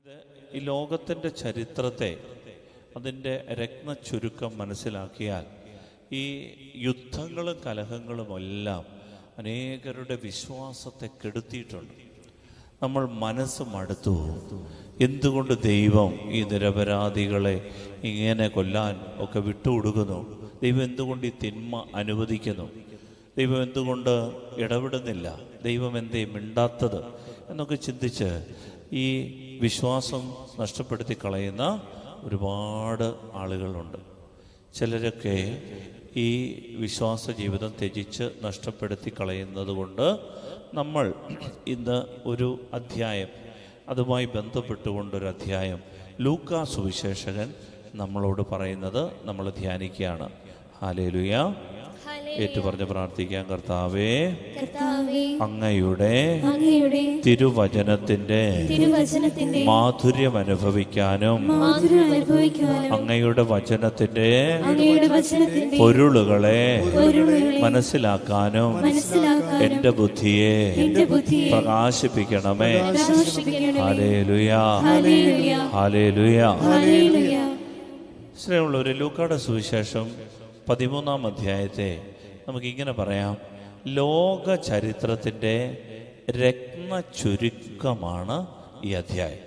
ഈ ലോകത്തിൻ്റെ ചരിത്രത്തെ അതിൻ്റെ രത്നച്ചുരുക്കം മനസ്സിലാക്കിയാൽ ഈ യുദ്ധങ്ങളും കലഹങ്ങളുമെല്ലാം അനേകരുടെ വിശ്വാസത്തെ കെടുത്തിയിട്ടുണ്ട്. നമ്മൾ മനസ്സ് മടുത്തു. എന്തുകൊണ്ട് ദൈവം ഈ നിരപരാധികളെ ഇങ്ങനെ കൊല്ലാൻ ഒക്കെ വിട്ടുകൊടുക്കുന്നു? ദൈവം എന്തുകൊണ്ട് ഈ തിന്മ അനുവദിക്കുന്നു? ദൈവം എന്തുകൊണ്ട് ഇടപെടുന്നില്ല? ദൈവം എന്തേ മിണ്ടാത്തത് എന്നൊക്കെ ചിന്തിച്ച് ഈ വിശ്വാസം നഷ്ടപ്പെടുത്തി കളയുന്ന ഒരുപാട് ആളുകളുണ്ട്. ചിലരൊക്കെ ഈ വിശ്വാസ ജീവിതം ത്യജിച്ച് നഷ്ടപ്പെടുത്തി കളയുന്നത് കൊണ്ട് നമ്മൾ ഇന്ന് ഒരു അധ്യായം, അതുമായി ബന്ധപ്പെട്ടുകൊണ്ടൊരു അധ്യായം ലൂക്കാ സുവിശേഷകൻ നമ്മളോട് പറയുന്നത് നമ്മൾ ധ്യാനിക്കുകയാണ്. ഹല്ലേലൂയ. ഏറ്റുപറഞ്ഞ് പ്രാർത്ഥിക്കാം. കർത്താവേ, അങ്ങയുടെ തിരുവചനത്തിന്റെ മാധുര്യം അനുഭവിക്കാനും അങ്ങയുടെ വചനത്തിന്റെ പൊരുളുകളെ മനസ്സിലാക്കാനും എൻ്റെ ബുദ്ധിയെ പ്രകാശിപ്പിക്കണമേ. Hallelujah, hallelujah. സ്നേഹമുള്ളവരെ, ലൂക്കായുടെ സുവിശേഷം 13-ാം അധ്യായത്തെ നമുക്കിങ്ങനെ പറയാം, ലോക ചരിത്രത്തിൻ്റെ രത്ന ചുരുക്കമാണ് ഈ അധ്യായം.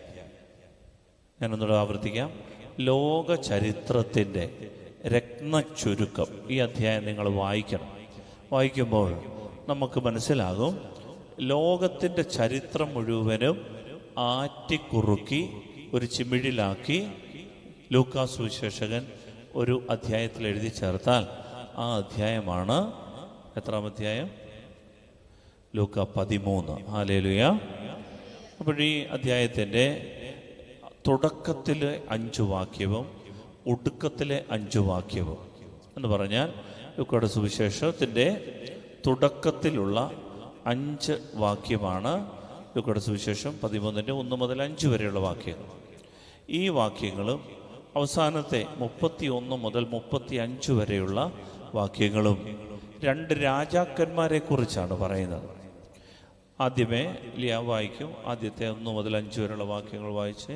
ഞാനൊന്നുകൂടെ ആവർത്തിക്കാം. ലോക ചരിത്രത്തിൻ്റെ രത്ന ചുരുക്കം ഈ അധ്യായം നിങ്ങൾ വായിക്കണം. വായിക്കുമ്പോൾ നമുക്ക് മനസ്സിലാകും, ലോകത്തിൻ്റെ ചരിത്രം മുഴുവനും ആറ്റിക്കുറുക്കി ഒരു ചിമിഴിലാക്കി ലൂക്കാ സുവിശേഷകൻ ഒരു അധ്യായത്തിൽ എഴുതി ചേർത്താൽ ആ അധ്യായമാണ് എത്രാം അധ്യായം? ലൂക്കാ 13. ഹല്ലേലൂയ. അപ്പോൾ ഈ അധ്യായത്തിൻ്റെ തുടക്കത്തിലെ 5 വാക്യവും ഒടുക്കത്തിലെ 5 വാക്യവും എന്ന് പറഞ്ഞാൽ, ലൂക്കായുടെ സുവിശേഷത്തിൻ്റെ തുടക്കത്തിലുള്ള 5 വാക്യമാണ് ലൂക്കായുടെ സുവിശേഷം 13-ന്റെ 1 മുതൽ 5 വരെയുള്ള വാക്യങ്ങൾ. ഈ വാക്യങ്ങളും അവസാനത്തെ 31 മുതൽ 35 വരെയുള്ള വാക്യങ്ങളും 2 രാജാക്കന്മാരെ കുറിച്ചാണ് പറയുന്നത്. ആദ്യമേ ലിയ വായിക്കും. ആദ്യത്തെ 1 മുതൽ 5 വരെയുള്ള വാക്യങ്ങൾ വായിച്ച്.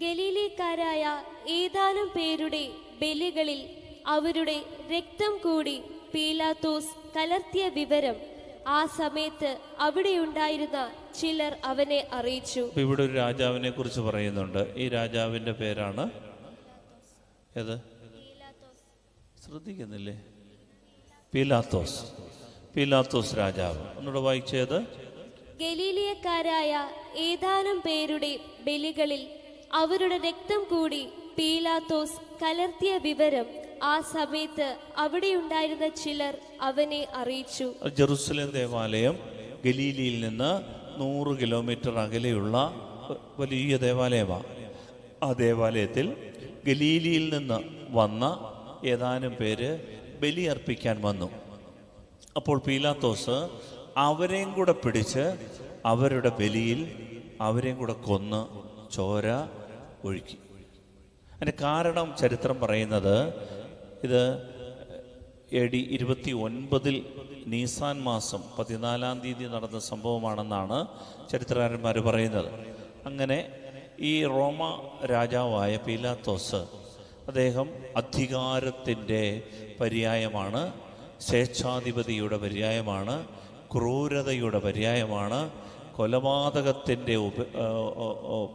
ഗലീലക്കാരായ ഏതാനും പേരുടെ ബലികളിൽ അവരുടെ രക്തം കൂടി പീലാത്തോസ് കലർത്തിയ വിവരം ആ സമയത്ത് അവിടെയുണ്ടായിരുന്ന ചിലർ അവനെ അറിയിച്ചു. ഇവിടെ ഒരു രാജാവിനെ കുറിച്ച് പറയുന്നുണ്ട്. ഈ രാജാവിന്റെ പേരാണ് ഏത്? ശ്രദ്ധിക്കുന്നില്ലേ? പീലാത്തോസ്. പീലാത്തോസ് രാജാവ്. ഒന്നുകൂടെ വായിച്ചത്. ഗലീലിയക്കാരായ ഏതാനും പേരുടെ ബലികളിൽ അവരുടെ രക്തം കൂടി പീലാത്തോസ് കലർത്തിയ വിവരം ആ സമയത്ത് അവിടെയുണ്ടായിരുന്ന ചിലർ അവനെ അറിയിച്ചു. ജെറുസലേം ദേവാലയം ഗലീലിയിൽ നിന്ന് 100 കിലോമീറ്റർ അകലെയുള്ള വലിയ ദേവാലയമാണ്. ആ ദേവാലയത്തിൽ ഗലീലിയിൽ നിന്ന് വന്ന ഏതാനും പേര് ബലിയർപ്പിക്കാൻ വന്നു. അപ്പോൾ പീലാത്തോസ് അവരെയും കൂടെ പിടിച്ച് അവരുടെ ബലിയിൽ അവരെയും കൂടെ കൊന്ന് ചോര ഒഴുക്കി. അതിൻ്റെ കാരണം ചരിത്രം പറയുന്നത്, ഇത് AD 29 നീസാൻ മാസം 14-ാം തീയതി നടന്ന സംഭവമാണെന്നാണ് ചരിത്രകാരന്മാർ പറയുന്നത്. അങ്ങനെ ഈ റോമ രാജാവായ പീലാത്തോസ്, അദ്ദേഹം അധികാരത്തിൻ്റെ പര്യായമാണ്, സ്വേച്ഛാധിപതിയുടെ പര്യായമാണ്, ക്രൂരതയുടെ പര്യായമാണ്, കൊലപാതകത്തിൻ്റെ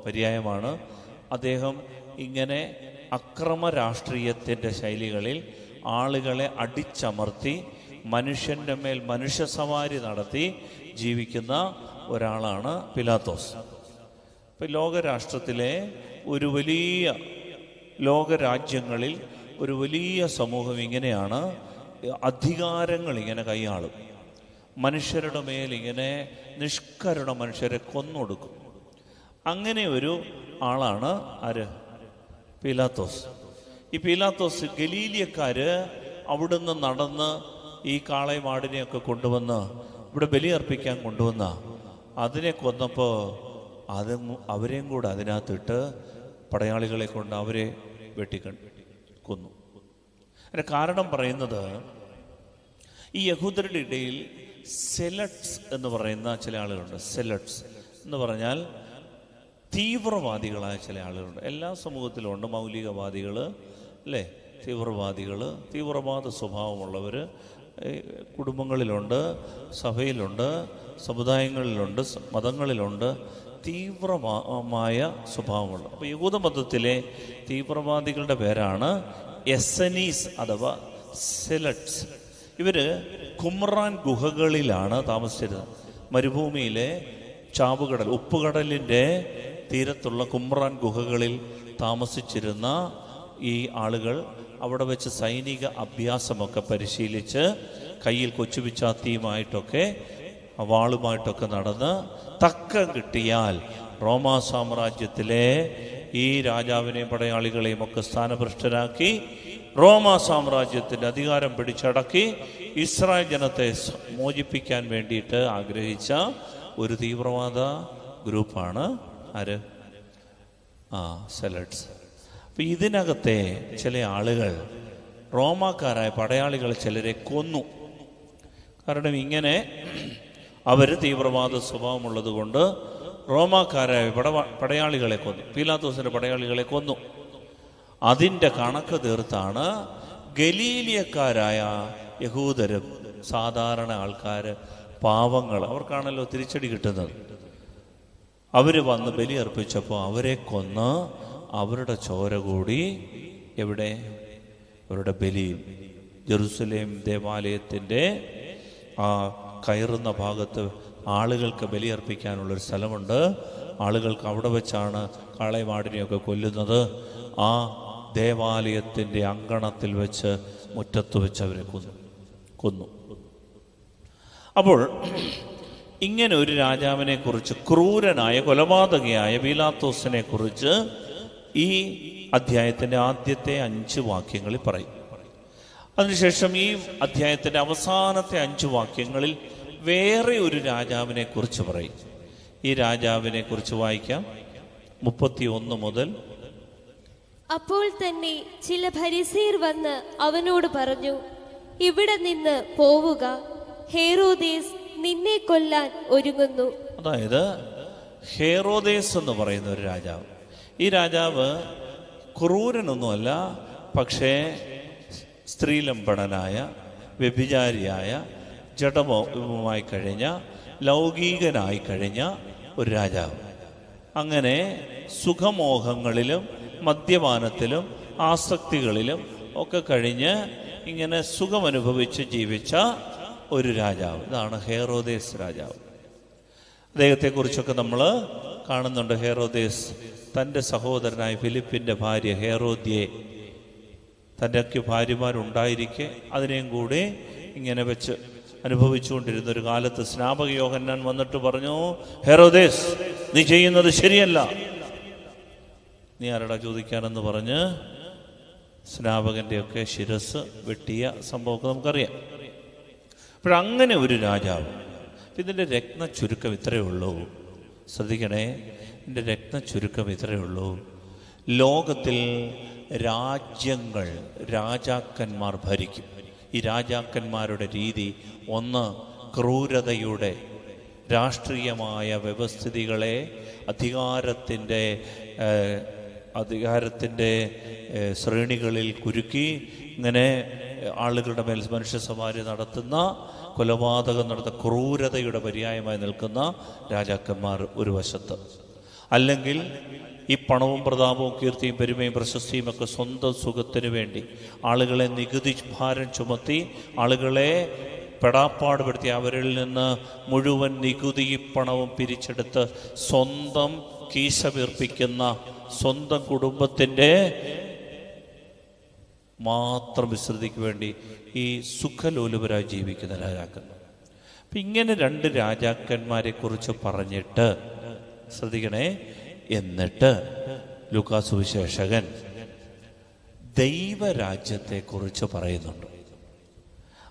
പര്യായമാണ്. അദ്ദേഹം ഇങ്ങനെ അക്രമ രാഷ്ട്രീയത്തിൻ്റെ ശൈലികളിൽ ആളുകളെ അടിച്ചമർത്തി മനുഷ്യൻ്റെ മേൽ മനുഷ്യസവാരി നടത്തി ജീവിക്കുന്ന ഒരാളാണ് പീലാത്തോസ്. ഇപ്പം ലോകരാഷ്ട്രത്തിലെ ഒരു വലിയ ലോകരാജ്യങ്ങളിൽ ഒരു വലിയ സമൂഹം ഇങ്ങനെയാണ്. അധികാരങ്ങൾ ഇങ്ങനെ കൈയാളും. മനുഷ്യരുടെ മേൽ ഇങ്ങനെ നിഷ്കരുണ മനുഷ്യരെ കൊന്നൊടുക്കും. അങ്ങനെ ഒരു ആളാണ് ആര്? പീലാത്തോസ്. ഈ പീലാത്തോസ് ഗലീലിയക്കാര് അവിടുന്ന് നടന്ന് ഈ കാളയും ആടിനെയൊക്കെ കൊണ്ടുവന്ന് ഇവിടെ ബലിയർപ്പിക്കാൻ കൊണ്ടുവന്ന അതിനെ കൊന്നപ്പോൾ അവരെയും കൂടെ അതിനകത്തിട്ട് പടയാളികളെ കൊണ്ട് അവരെ കൊന്നു. അതിൻ്റെ കാരണം പറയുന്നത്, ഈ യഹൂദരുടെ ഇടയിൽ സെലട്സ് എന്ന് പറയുന്ന ചില ആളുകളുണ്ട്. സെലട്സ് എന്ന് പറഞ്ഞാൽ തീവ്രവാദികളായ ചില ആളുകളുണ്ട്. എല്ലാ സമൂഹത്തിലും ഉണ്ട്. മൗലികവാദികൾ, അല്ലേ, തീവ്രവാദികൾ, തീവ്രവാദ സ്വഭാവമുള്ളവർ കുടുംബങ്ങളിലുണ്ട്, സഭയിലുണ്ട്, സമുദായങ്ങളിലുണ്ട്, മതങ്ങളിലുണ്ട്. തീവ്രമായ സ്വഭാവമുള്ള. അപ്പോൾ യഹൂദമതത്തിലെ തീവ്രവാദികളുടെ പേരാണ് എസനീസ് അഥവാ സെലറ്റ്സ്. ഇവർ കുമ്രാൻ ഗുഹകളിലാണ് താമസിച്ചിരുന്നത്. മരുഭൂമിയിലെ ചാവുകടൽ, ഉപ്പുകടലിൻ്റെ തീരത്തുള്ള കുമ്രാൻ ഗുഹകളിൽ താമസിച്ചിരുന്ന ഈ ആളുകൾ അവിടെ വെച്ച് സൈനിക അഭ്യാസമൊക്കെ പരിശീലിച്ച് കയ്യിൽ കൊച്ചുപിച്ചാത്തിയുമായിട്ടൊക്കെ വാളുമായിട്ടൊക്കെ നടന്ന് തക്കം കിട്ടിയാൽ റോമാ സാമ്രാജ്യത്തിലെ ഈ രാജാവിനെയും പടയാളികളെയും ഒക്കെ സ്ഥാനഭ്രഷ്ടരാക്കി റോമാ സാമ്രാജ്യത്തിൻ്റെ അധികാരം പിടിച്ചടക്കി ഇസ്രായേൽ ജനത്തെ മോചിപ്പിക്കാൻ വേണ്ടിയിട്ട് ആഗ്രഹിച്ച ഒരു തീവ്രവാദ ഗ്രൂപ്പാണ് ആര്? സെലറ്റ്സ്. അപ്പം ഇതിനകത്തെ ചില ആളുകൾ റോമാക്കാരായ പടയാളികൾ ചിലരെ കൊന്നു. കാരണം ഇങ്ങനെ അവർ തീവ്രവാദ സ്വഭാവമുള്ളത് കൊണ്ട് റോമാക്കാരായ പടയാളികളെ കൊന്നു. പീലാത്തോസിൻ്റെ പടയാളികളെ കൊന്നു. അതിൻ്റെ കണക്ക് തീർത്താണ് ഗലീലിയക്കാരായ യഹൂദരും സാധാരണ ആൾക്കാർ, പാവങ്ങൾ, അവർക്കാണല്ലോ തിരിച്ചടി കിട്ടുന്നത്. അവർ വന്ന് ബലിയർപ്പിച്ചപ്പോൾ അവരെ കൊന്ന് അവരുടെ ചോര കൂടി എവിടെ? അവരുടെ ബലിയിൽ. ജെറുസലേം ദേവാലയത്തിൻ്റെ ആ കയറുന്ന ഭാഗത്ത് ആളുകൾക്ക് ബലിയർപ്പിക്കാനുള്ളൊരു സ്ഥലമുണ്ട്. ആളുകൾക്ക് അവിടെ വെച്ചാണ് കാളയമാടിനെയൊക്കെ കൊല്ലുന്നത്. ആ ദേവാലയത്തിൻ്റെ അങ്കണത്തിൽ വെച്ച്, മുറ്റത്ത് വെച്ച് അവരെ കൊന്നു. അപ്പോൾ ഇങ്ങനെ ഒരു രാജാവിനെ കുറിച്ച്, ക്രൂരനായ കൊലപാതകയായ പീലാത്തോസിനെ കുറിച്ച് ഈ അധ്യായത്തിൻ്റെ ആദ്യത്തെ 5 വാക്യങ്ങളിൽ പറയും. അതിനുശേഷം ഈ അധ്യായത്തിൻ്റെ അവസാനത്തെ 5 വാക്യങ്ങളിൽ വേറെ ഒരു രാജാവിനെ കുറിച്ച് പറയും. ഈ രാജാവിനെ കുറിച്ച് വായിക്കാം 31 മുതൽ. അപ്പോൾ തന്നെ ചില ഫരിസേയർ വന്ന് അവനോട് പറഞ്ഞു, ഇവിടെ നിന്ന് പോവുക, ഹേറോദേസ് നിന്നെ കൊല്ലാൻ ഒരുങ്ങുന്നു. അതായത് ഹേറോദേസ് എന്ന് പറയുന്ന ഒരു രാജാവ്. ഈ രാജാവ് ക്രൂരനൊന്നുമല്ല, പക്ഷേ സ്ത്രീലംബടനായ, വ്യഭിചാരിയായ, ജഡമായി കഴിഞ്ഞ, ലൗകികനായി കഴിഞ്ഞ ഒരു രാജാവ്. അങ്ങനെ സുഖമോഹങ്ങളിലും മദ്യപാനത്തിലും ആസക്തികളിലും ഒക്കെ കഴിഞ്ഞ് ഇങ്ങനെ സുഖമനുഭവിച്ച് ജീവിച്ച ഒരു രാജാവ്. ഇതാണ് ഹേറോദേസ് രാജാവ്. അദ്ദേഹത്തെക്കുറിച്ചൊക്കെ നമ്മൾ കാണുന്നുണ്ട്. ഹേറോദേസ് തൻ്റെ സഹോദരനായ ഫിലിപ്പിൻ്റെ ഭാര്യ ഹേറോദ്യയെ, തൻ്റെയൊക്കെ ഭാര്യമാരുണ്ടായിരിക്കെ അതിനെയും കൂടി ഇങ്ങനെ വെച്ച് അനുഭവിച്ചുകൊണ്ടിരുന്ന ഒരു കാലത്ത് സ്നാപക യോഹന്നാൻ വന്നിട്ട് പറഞ്ഞു, ഹേറോദേസ് നീ ചെയ്യുന്നത് ശരിയല്ല, നീ ആരടാ ചോദിക്കാനെന്ന് പറഞ്ഞ് സ്നാപകൻ്റെയൊക്കെ ശിരസ് വെട്ടിയ സംഭവമൊക്കെ നമുക്കറിയാം. അപ്പോഴങ്ങനെ ഒരു രാജാവ്. ഇതിൻ്റെ രത്ന ചുരുക്കം ഇത്രയേ ഉള്ളൂ. ശ്രദ്ധിക്കണേ, ഇതിൻ്റെ രത്ന ചുരുക്കം ഇത്രയേ ഉള്ളൂ. ലോകത്തിൽ രാജ്യങ്ങൾ, രാജാക്കന്മാർ ഭരിക്കും. ഈ രാജാക്കന്മാരുടെ രീതി ഒന്ന് ക്രൂരതയുടെ, രാഷ്ട്രീയമായ വ്യവസ്ഥിതികളെ അധികാരത്തിൻ്റെ ശ്രേണികളിൽ കുരുക്കി ഇങ്ങനെ ആളുകളുടെ മേൽ മനുഷ്യസവാരി നടത്തുന്ന, കൊലപാതകം നടത്തുന്ന, ക്രൂരതയുടെ പര്യായമായി നിൽക്കുന്ന രാജാക്കന്മാർ ഒരു വശത്ത്. അല്ലെങ്കിൽ ഈ പണവും പ്രതാപവും കീർത്തിയും പെരുമയും പ്രശസ്തിയും ഒക്കെ സ്വന്തം സുഖത്തിന് വേണ്ടി ആളുകളെ നികുതി ഭാരം ചുമത്തി, ആളുകളെ പെടാപ്പാടുപെടുത്തി അവരിൽ നിന്ന് മുഴുവൻ നികുതി പണവും പിരിച്ചെടുത്ത് സ്വന്തം കീശ വീർപ്പിക്കുന്ന, സ്വന്തം കുടുംബത്തിൻ്റെ മാത്രം വിശ്രദ്ധിക്ക് വേണ്ടി ഈ സുഖലോലുപരായി ജീവിക്കുന്ന രാജാക്കന്മാർ. അപ്പം ഇങ്ങനെ 2 രാജാക്കന്മാരെ കുറിച്ച് പറഞ്ഞിട്ട് ശ്രദ്ധിക്കണേ, എന്നിട്ട് ലൂക്കാ സുവിശേഷകൻ ദൈവരാജ്യത്തെക്കുറിച്ച് പറയുന്നുണ്ട്.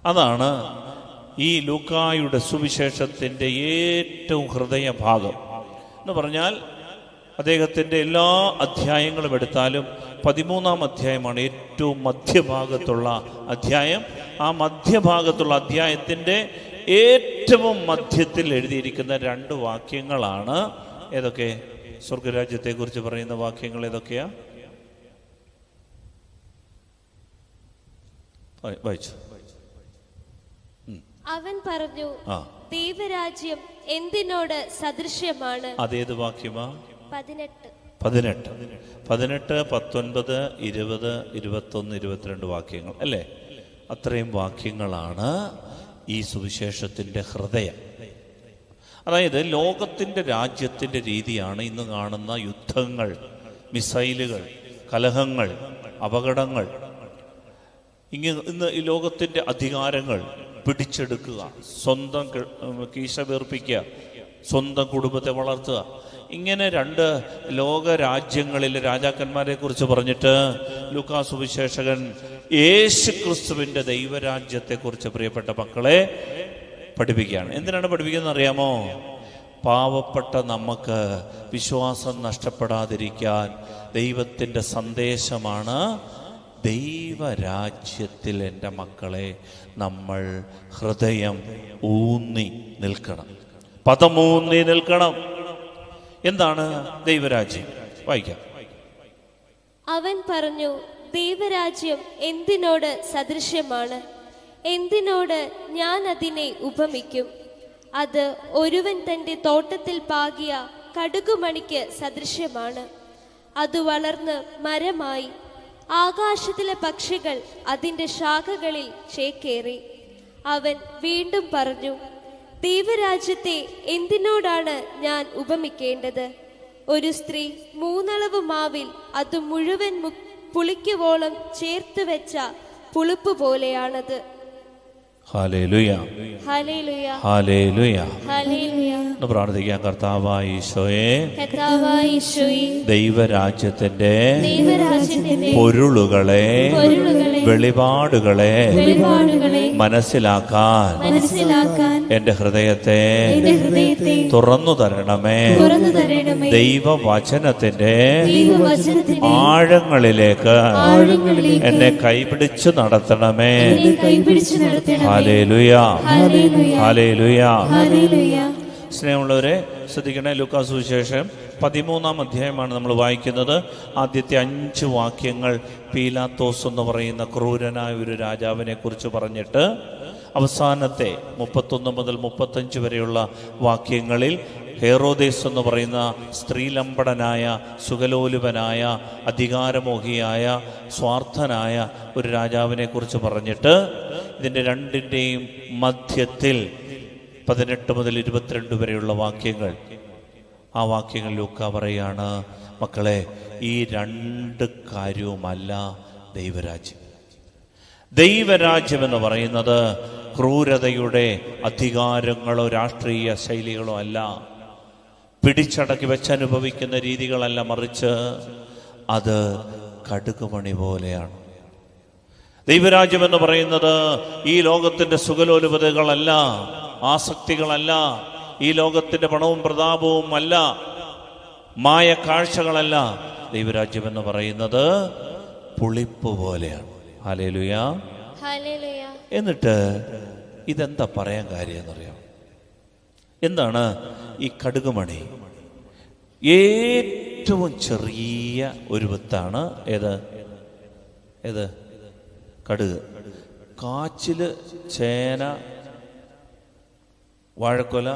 അതാണ് ഈ ലൂക്കായുടെ സുവിശേഷത്തിൻ്റെ ഏറ്റവും ഹൃദയഭാഗം എന്ന് പറഞ്ഞാൽ. അദ്ദേഹത്തിൻ്റെ എല്ലാ അധ്യായങ്ങളും എടുത്താലും 13-ാം അധ്യായമാണ് ഏറ്റവും മധ്യഭാഗത്തുള്ള അധ്യായം. ആ മധ്യഭാഗത്തുള്ള അധ്യായത്തിൻ്റെ ഏറ്റവും മധ്യത്തിൽ എഴുതിയിരിക്കുന്ന 2 വാക്യങ്ങളാണ് ഏതൊക്കെ? സ്വർഗരാജ്യത്തെക്കുറിച്ച് പറയുന്ന വാക്യങ്ങൾ ഏതൊക്കെയാ? വായിച്ചു. അവൻ പറഞ്ഞു, ദൈവരാജ്യം എന്തിനോട് സദൃശ്യമാണ്? അതേത് വാക്യമാ? 18, 19, 20, 21, 22 വാക്യങ്ങൾ അല്ലേ? അത്രയും വാക്യങ്ങളാണ് ഈ സുവിശേഷത്തിൻ്റെ ഹൃദയം. അതായത് ലോകത്തിൻ്റെ രാജ്യത്തിൻ്റെ രീതിയാണ് ഇന്ന് കാണുന്ന യുദ്ധങ്ങൾ, മിസൈലുകൾ, കലഹങ്ങൾ, അപകടങ്ങൾ. ഇന്ന് ഈ ലോകത്തിൻ്റെ അധികാരങ്ങൾ പിടിച്ചെടുക്കുക, സ്വന്തം കീശ വീർപ്പിക്കുക, സ്വന്തം കുടുംബത്തെ വളർത്തുക. ഇങ്ങനെ 2 ലോകരാജ്യങ്ങളിലെ രാജാക്കന്മാരെ കുറിച്ച് പറഞ്ഞിട്ട് ലൂക്കാ സുവിശേഷകൻ യേശു ക്രിസ്തുവിൻ്റെ ദൈവരാജ്യത്തെക്കുറിച്ച് പ്രിയപ്പെട്ട മക്കളെ പഠിപ്പിക്കുകയാണ്. എന്തിനാണ് പഠിപ്പിക്കുന്നത് അറിയാമോ? പാവപ്പെട്ട നമുക്ക് വിശ്വാസം നഷ്ടപ്പെടാതിരിക്കാൻ ദൈവത്തിൻ്റെ സന്ദേശമാണ്, ദൈവരാജ്യത്തിൽ എൻ്റെ മക്കളെ നമ്മൾ ഹൃദയം ഊന്നി നിൽക്കണം, പദമൂന്നി നിൽക്കണം. എന്താണ് ദൈവരാജ്യം? വായിക്കാം. അവൻ പറഞ്ഞു, ദൈവരാജ്യം എന്തിനോട് സദൃശ്യമാണ്? എന്തിനോട് ഞാൻ അതിനെ ഉപമിക്കും? അത് ഒരുവൻ തൻ്റെ തോട്ടത്തിൽ പാകിയ കടുകുമണിക്ക് സദൃശ്യമാണ്. അത് വളർന്ന് മരമായി, ആകാശത്തിലെ പക്ഷികൾ അതിൻ്റെ ശാഖകളിൽ ചേക്കേറി. അവൻ വീണ്ടും പറഞ്ഞു, ദൈവരാജ്യത്തെ എന്തിനോടാണ് ഞാൻ ഉപമിക്കേണ്ടത്? ഒരു സ്ത്രീ 3 അളവ് മാവിൽ അത് മുഴുവൻ പുളിക്കുവോളം ചേർത്ത് വെച്ച പുളിപ്പ് പോലെയാണത്. ഹല്ലേലൂയ, ഹല്ലേലൂയ, ഹല്ലേലൂയ. ഹല്ലേലൂയ. പ്രാർത്ഥിക്കാം. കർത്താവായ ഈശോയെ, കർത്താവായ ഈശോയെ, ദൈവരാജ്യത്തിന്റെ പൊരുളുകളെ, വെളിപാടുകളെ മനസ്സിലാക്കാൻ എന്റെ ഹൃദയത്തെ തുറന്നു തരണമേ. ദൈവവചനത്തിന്റെ ആഴങ്ങളിലേക്ക് എന്നെ കൈപിടിച്ചു നടത്തണമേ. Hallelujah, hallelujah. സ്നേഹമുള്ളവരെ ശ്രദ്ധിക്കണേ. ലൂക്കാ സുവിശേഷം 13-ാം അധ്യായമാണ് നമ്മൾ വായിക്കുന്നത്. ആദ്യത്തെ 5 വാക്യങ്ങൾ പീലാത്തോസ് എന്ന് പറയുന്ന ക്രൂരനായ ഒരു രാജാവിനെ കുറിച്ച് പറഞ്ഞിട്ട് അവസാനത്തെ 31 മുതൽ 35 വരെയുള്ള വാക്യങ്ങളിൽ ഹെറോദേസ് എന്ന് പറയുന്ന സ്ത്രീലമ്പടനായ, സുഖലോലുപനായ, അധികാരമോഹിയായ, സ്വാർത്ഥനായ ഒരു രാജാവിനെ കുറിച്ച് പറഞ്ഞിട്ട് ഇതിൻ്റെ 2ൻ്റെയും മധ്യത്തിൽ 18 മുതൽ 22 വരെയുള്ള വാക്യങ്ങൾ, ആ വാക്യങ്ങൾ ലൂക്കാ പറയാണ്, മക്കളെ, ഈ 2 കാര്യവുമല്ല ദൈവരാജ്യം. ദൈവരാജ്യം എന്ന് പറയുന്നത് ക്രൂരതയുടെ അധികാരങ്ങളോ രാഷ്ട്രീയ ശൈലികളോ അല്ല, പിടിച്ചടക്കി വെച്ചനുഭവിക്കുന്ന രീതികളല്ല, മറിച്ച് അത് കടുകുമണി പോലെയാണ്. ദൈവരാജ്യം എന്ന് പറയുന്നത് ഈ ലോകത്തിൻ്റെ സുഖലോലുപതകളല്ല, ആസക്തികളല്ല, ഈ ലോകത്തിൻ്റെ പണവും പ്രതാപവും അല്ല, മായ കാഴ്ചകളല്ല. ദൈവരാജ്യം എന്ന് പറയുന്നത് പുളിപ്പ് പോലെയാണ്. Hallelujah, hallelujah. എന്നിട്ട് ഇതെന്താ പറയാൻ കാര്യം എന്നറിയാം? എന്താണ് ഈ കടുകുമണി? ഏറ്റവും ചെറിയ ഒരു വിത്താണ്. ഏത് കടുക്. കാച്ചില്, ചേന, വാഴക്കൊല,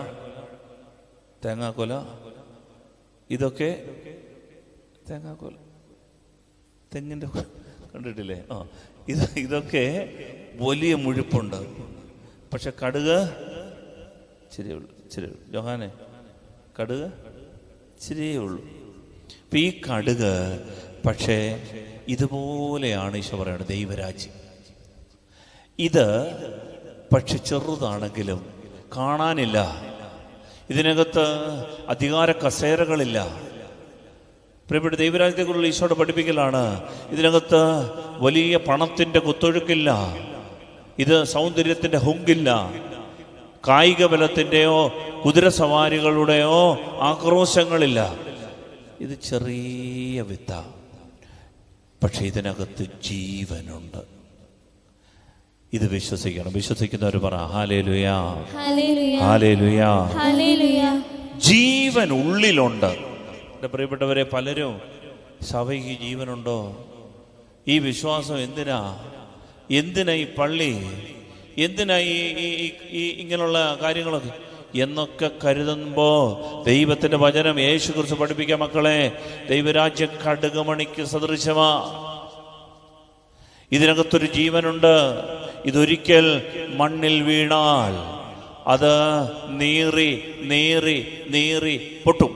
തേങ്ങാക്കൊല, ഇതൊക്കെ തേങ്ങാക്കൊല, തെങ്ങിൻ്റെ കണ്ടിട്ടില്ലേ? ഇതൊക്കെ വലിയ മുഴുപ്പുണ്ട്. പക്ഷെ കടുക് ഇച്ചിരിയേ ഉള്ളൂ. ജോഹാനെ, കടുക് ഇച്ചിരിയേ ഉള്ളൂ. അപ്പം ഈ കടുക് പക്ഷേ ഇതുപോലെയാണ് ഈശോ പറയുന്നത് ദൈവരാജ്യം. ഇത് പക്ഷെ ചെറുതാണെങ്കിലും കാണാനില്ല, ഇതിനകത്ത് അധികാര കസേരകളില്ല. പ്രിയപ്പെട്ട, ദൈവരാജ്യത്തെക്കുറിച്ചുള്ള ഈശോയുടെ പഠിപ്പിക്കലാണ്. ഇതിനകത്ത് വലിയ പണത്തിൻ്റെ കുത്തൊഴുക്കില്ല, ഇത് സൗന്ദര്യത്തിൻ്റെ ഹുങ്കില്ല, കായിക ബലത്തിൻ്റെയോ കുതിരസവാരികളുടെയോ ആക്രോശങ്ങളില്ല. ഇത് ചെറിയ വിത്ത, പക്ഷെ ഇതിനകത്ത് ജീവനുണ്ട്. ഇത് വിശ്വസിക്കണം. വിശ്വസിക്കുന്നവർ പറ ഹല്ലേലൂയ, ഹല്ലേലൂയ, ഹല്ലേലൂയ. ജീവൻ ഉള്ളിലുണ്ട്. എൻ്റെ പ്രിയപ്പെട്ടവരെ, പലരും സഭയ്ക്ക് ജീവനുണ്ടോ, ഈ വിശ്വാസം എന്തിനാ ഈ പള്ളി, എന്തിനാ ഈ ഇങ്ങനെയുള്ള കാര്യങ്ങളൊക്കെ എന്നൊക്കെ കരുതുമ്പോൾ ദൈവത്തിൻ്റെ വചനം യേശുക്രിസ്തു പഠിപ്പിക്കുക, മക്കളെ, ദൈവരാജ്യം കടുകുമണിക്ക് സദൃശമാ. ഇതിനകത്തൊരു ജീവനുണ്ട്. ഇതൊരിക്കൽ മണ്ണിൽ വീണാൽ അത് നീറി നീറി നീറി പൊട്ടും.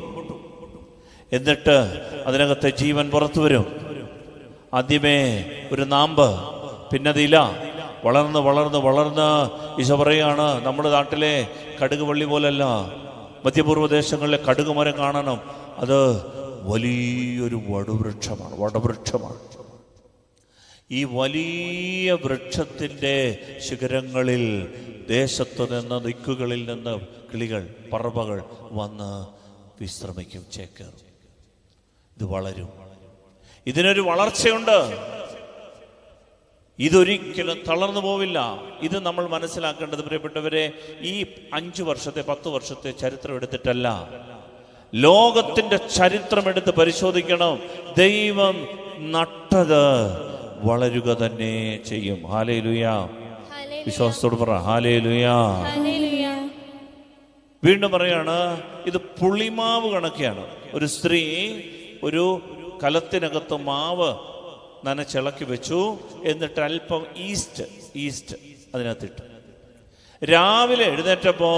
എന്നിട്ട് അതിനകത്തെ ജീവൻ പുറത്തു വരും. ആദ്യമേ ഒരു നാമ്പ്, പിന്നതില, വളർന്ന് വളർന്ന് വളർന്ന് ഈശോ പറയാണ്, നമ്മുടെ നാട്ടിലെ കടുക് വള്ളി പോലല്ല, മധ്യപൂർവ്വ ദേശങ്ങളിലെ കടുക് മരം കാണണം, അത് വലിയൊരു വടവൃക്ഷമാണ്. ഈ വലിയ വൃക്ഷത്തിൻ്റെ ശിഖരങ്ങളിൽ ദേശത്തു നിന്ന്, ദിക്കുകളിൽ നിന്ന് കിളികൾ, പറവകൾ വന്ന് വിശ്രമിക്കും, ചേക്കേറും. ഇത് വളരും. ഇതിനൊരു വളർച്ചയുണ്ട്. ഇതൊരിക്കലും തളർന്നു പോവില്ല. ഇത് നമ്മൾ മനസ്സിലാക്കേണ്ടത്, പ്രിയപ്പെട്ടവരെ, ഈ 5 വർഷത്തെ 10 വർഷത്തെ ചരിത്രം എടുത്തിട്ടല്ല, ലോകത്തിന്റെ ചരിത്രം എടുത്ത് പരിശോധിക്കണം. ദൈവം നട്ടത് വളരുക തന്നെ ചെയ്യും. ഹല്ലേലൂയ. വിശ്വാസത്തോട് പറ ഹല്ലേലൂയ. വീണ്ടും പറയാണ്, ഇത് പുളിമാവ് കണക്കെയാണ്. ഒരു സ്ത്രീ ഒരു കലത്തിനകത്ത് മാവ് നനച്ചിളക്കി വെച്ചു, എന്നിട്ട് അല്പം ഈസ്റ്റ് അതിനകത്തിട്ടു. രാവിലെ എഴുന്നേറ്റപ്പോ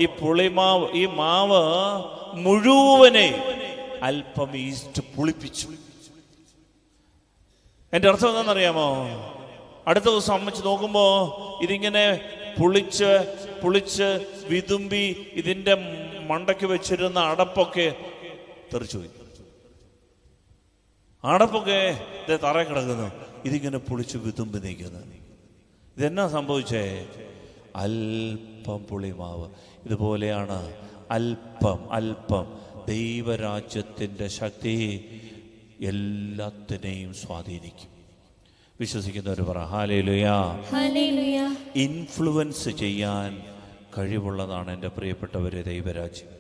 ഈ പുളിമാവ്, ഈ മാവ് മുഴുവനെ അല്പം ഈസ്റ്റ് പുളിപ്പിച്ചു. എൻ്റെ അർത്ഥം എന്താണെന്നറിയാമോ? അടുത്ത ദിവസം അമ്മച്ച് നോക്കുമ്പോ ഇതിങ്ങനെ പുളിച്ച് വിതുമ്പി ഇതിന്റെ മണ്ടയ്ക്ക് വെച്ചിരുന്ന അടപ്പൊക്കെ തെറിച്ചുപോയി. അടപ്പൊക്കെ ഇത് തറയിൽ കിടക്കുന്നു. ഇതിങ്ങനെ പുളിച്ച് വിതുമ്പി നിൽക്കുന്നു. ഇതെന്നാ സംഭവിച്ചേ? അല്പം പുളിമാവ്. ഇതുപോലെയാണ് അല്പം ദൈവരാജ്യത്തിൻ്റെ ശക്തി എല്ലാത്തിനെയും സ്വാധീനിക്കും. വിശ്വസിക്കുന്നവർ പറ ഹല്ലേലൂയ. ഇൻഫ്ലുവൻസ് ചെയ്യാൻ കഴിവുള്ളതാണ് എൻ്റെ പ്രിയപ്പെട്ടവരെ ദൈവരാജ്യം.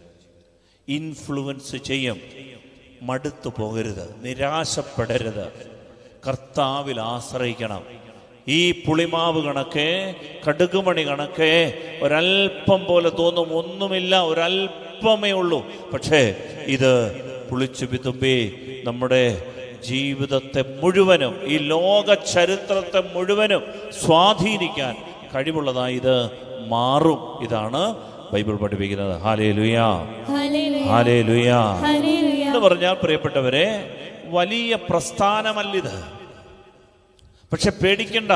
ഇൻഫ്ലുവൻസ് ചെയ്യും. മടുത്തു പോകരുത്, നിരാശപ്പെടരുത്, കർത്താവിൽ ആശ്രയിക്കണം. ഈ പുളിമാവ് കണക്കെ, കടുകുമണി കണക്കെ ഒരൽപ്പം പോലെ തോന്നും, ഒന്നുമില്ല, ഒരൽപ്പമേ ഉള്ളൂ. പക്ഷേ ഇത് പുളിച്ചു വിതുമ്പി നമ്മുടെ ജീവിതത്തെ മുഴുവനും, ഈ ലോക ചരിത്രത്തെ മുഴുവനും സ്വാധീനിക്കാൻ കഴിവുള്ളതായി ഇത് മാറും. ഇതാണ് ബൈബിൾ പഠിപ്പിക്കുന്നത്. ഹല്ലേലൂയ, ഹല്ലേലൂയ എന്ന് പറഞ്ഞാൽ, പ്രിയപ്പെട്ടവരെ, വലിയ പ്രസ്ഥാനമല്ലിത്. പക്ഷെ പേടിക്കണ്ട,